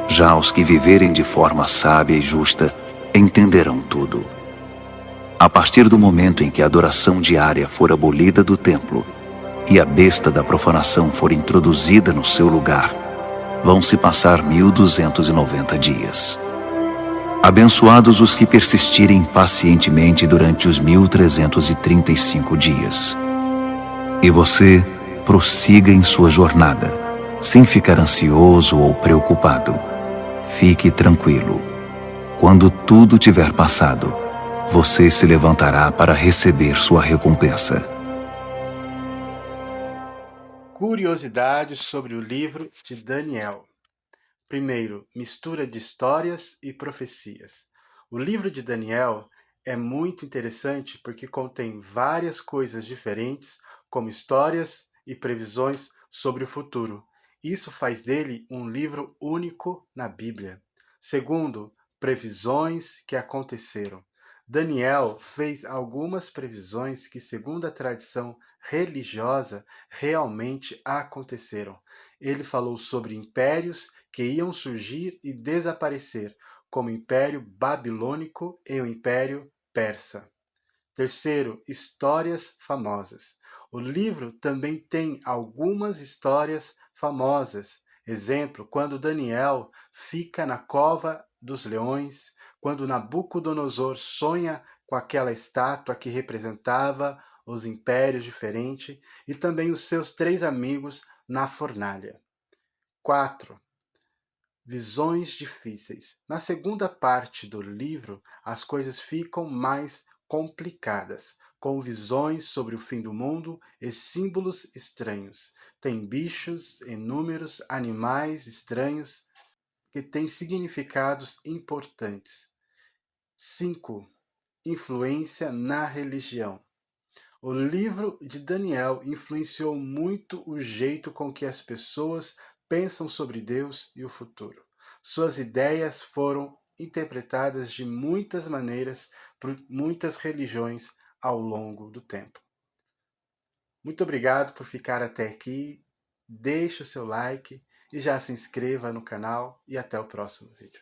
A: Já os que viverem de forma sábia e justa entenderão tudo. A partir do momento em que a adoração diária for abolida do templo e a besta da profanação for introduzida no seu lugar, vão se passar 1290 dias. Abençoados os que persistirem pacientemente durante os 1335 dias. E você prossiga em sua jornada, sem ficar ansioso ou preocupado. Fique tranquilo. Quando tudo tiver passado, você se levantará para receber sua recompensa.
E: Curiosidades sobre o livro de Daniel. Primeiro, mistura de histórias e profecias. O livro de Daniel é muito interessante porque contém várias coisas diferentes, como histórias e previsões sobre o futuro. Isso faz dele um livro único na Bíblia. Segundo, previsões que aconteceram. Daniel fez algumas previsões que, segundo a tradição religiosa, realmente aconteceram. Ele falou sobre impérios que iam surgir e desaparecer, como o Império Babilônico e o Império Persa. Terceiro, histórias famosas. O livro também tem algumas histórias famosas. Exemplo, quando Daniel fica na cova dos leões, quando Nabucodonosor sonha com aquela estátua que representava os impérios diferentes, e também os seus 3 amigos na fornalha. 4. Visões difíceis. Na segunda parte do livro, as coisas ficam mais complicadas, com visões sobre o fim do mundo e símbolos estranhos. Tem bichos e números, animais estranhos que têm significados importantes. 5. Influência na religião. O livro de Daniel influenciou muito o jeito com que as pessoas pensam sobre Deus e o futuro. Suas ideias foram interpretadas de muitas maneiras por muitas religiões ao longo do tempo. Muito obrigado por ficar até aqui. Deixe o seu like e já se inscreva no canal e até o próximo vídeo.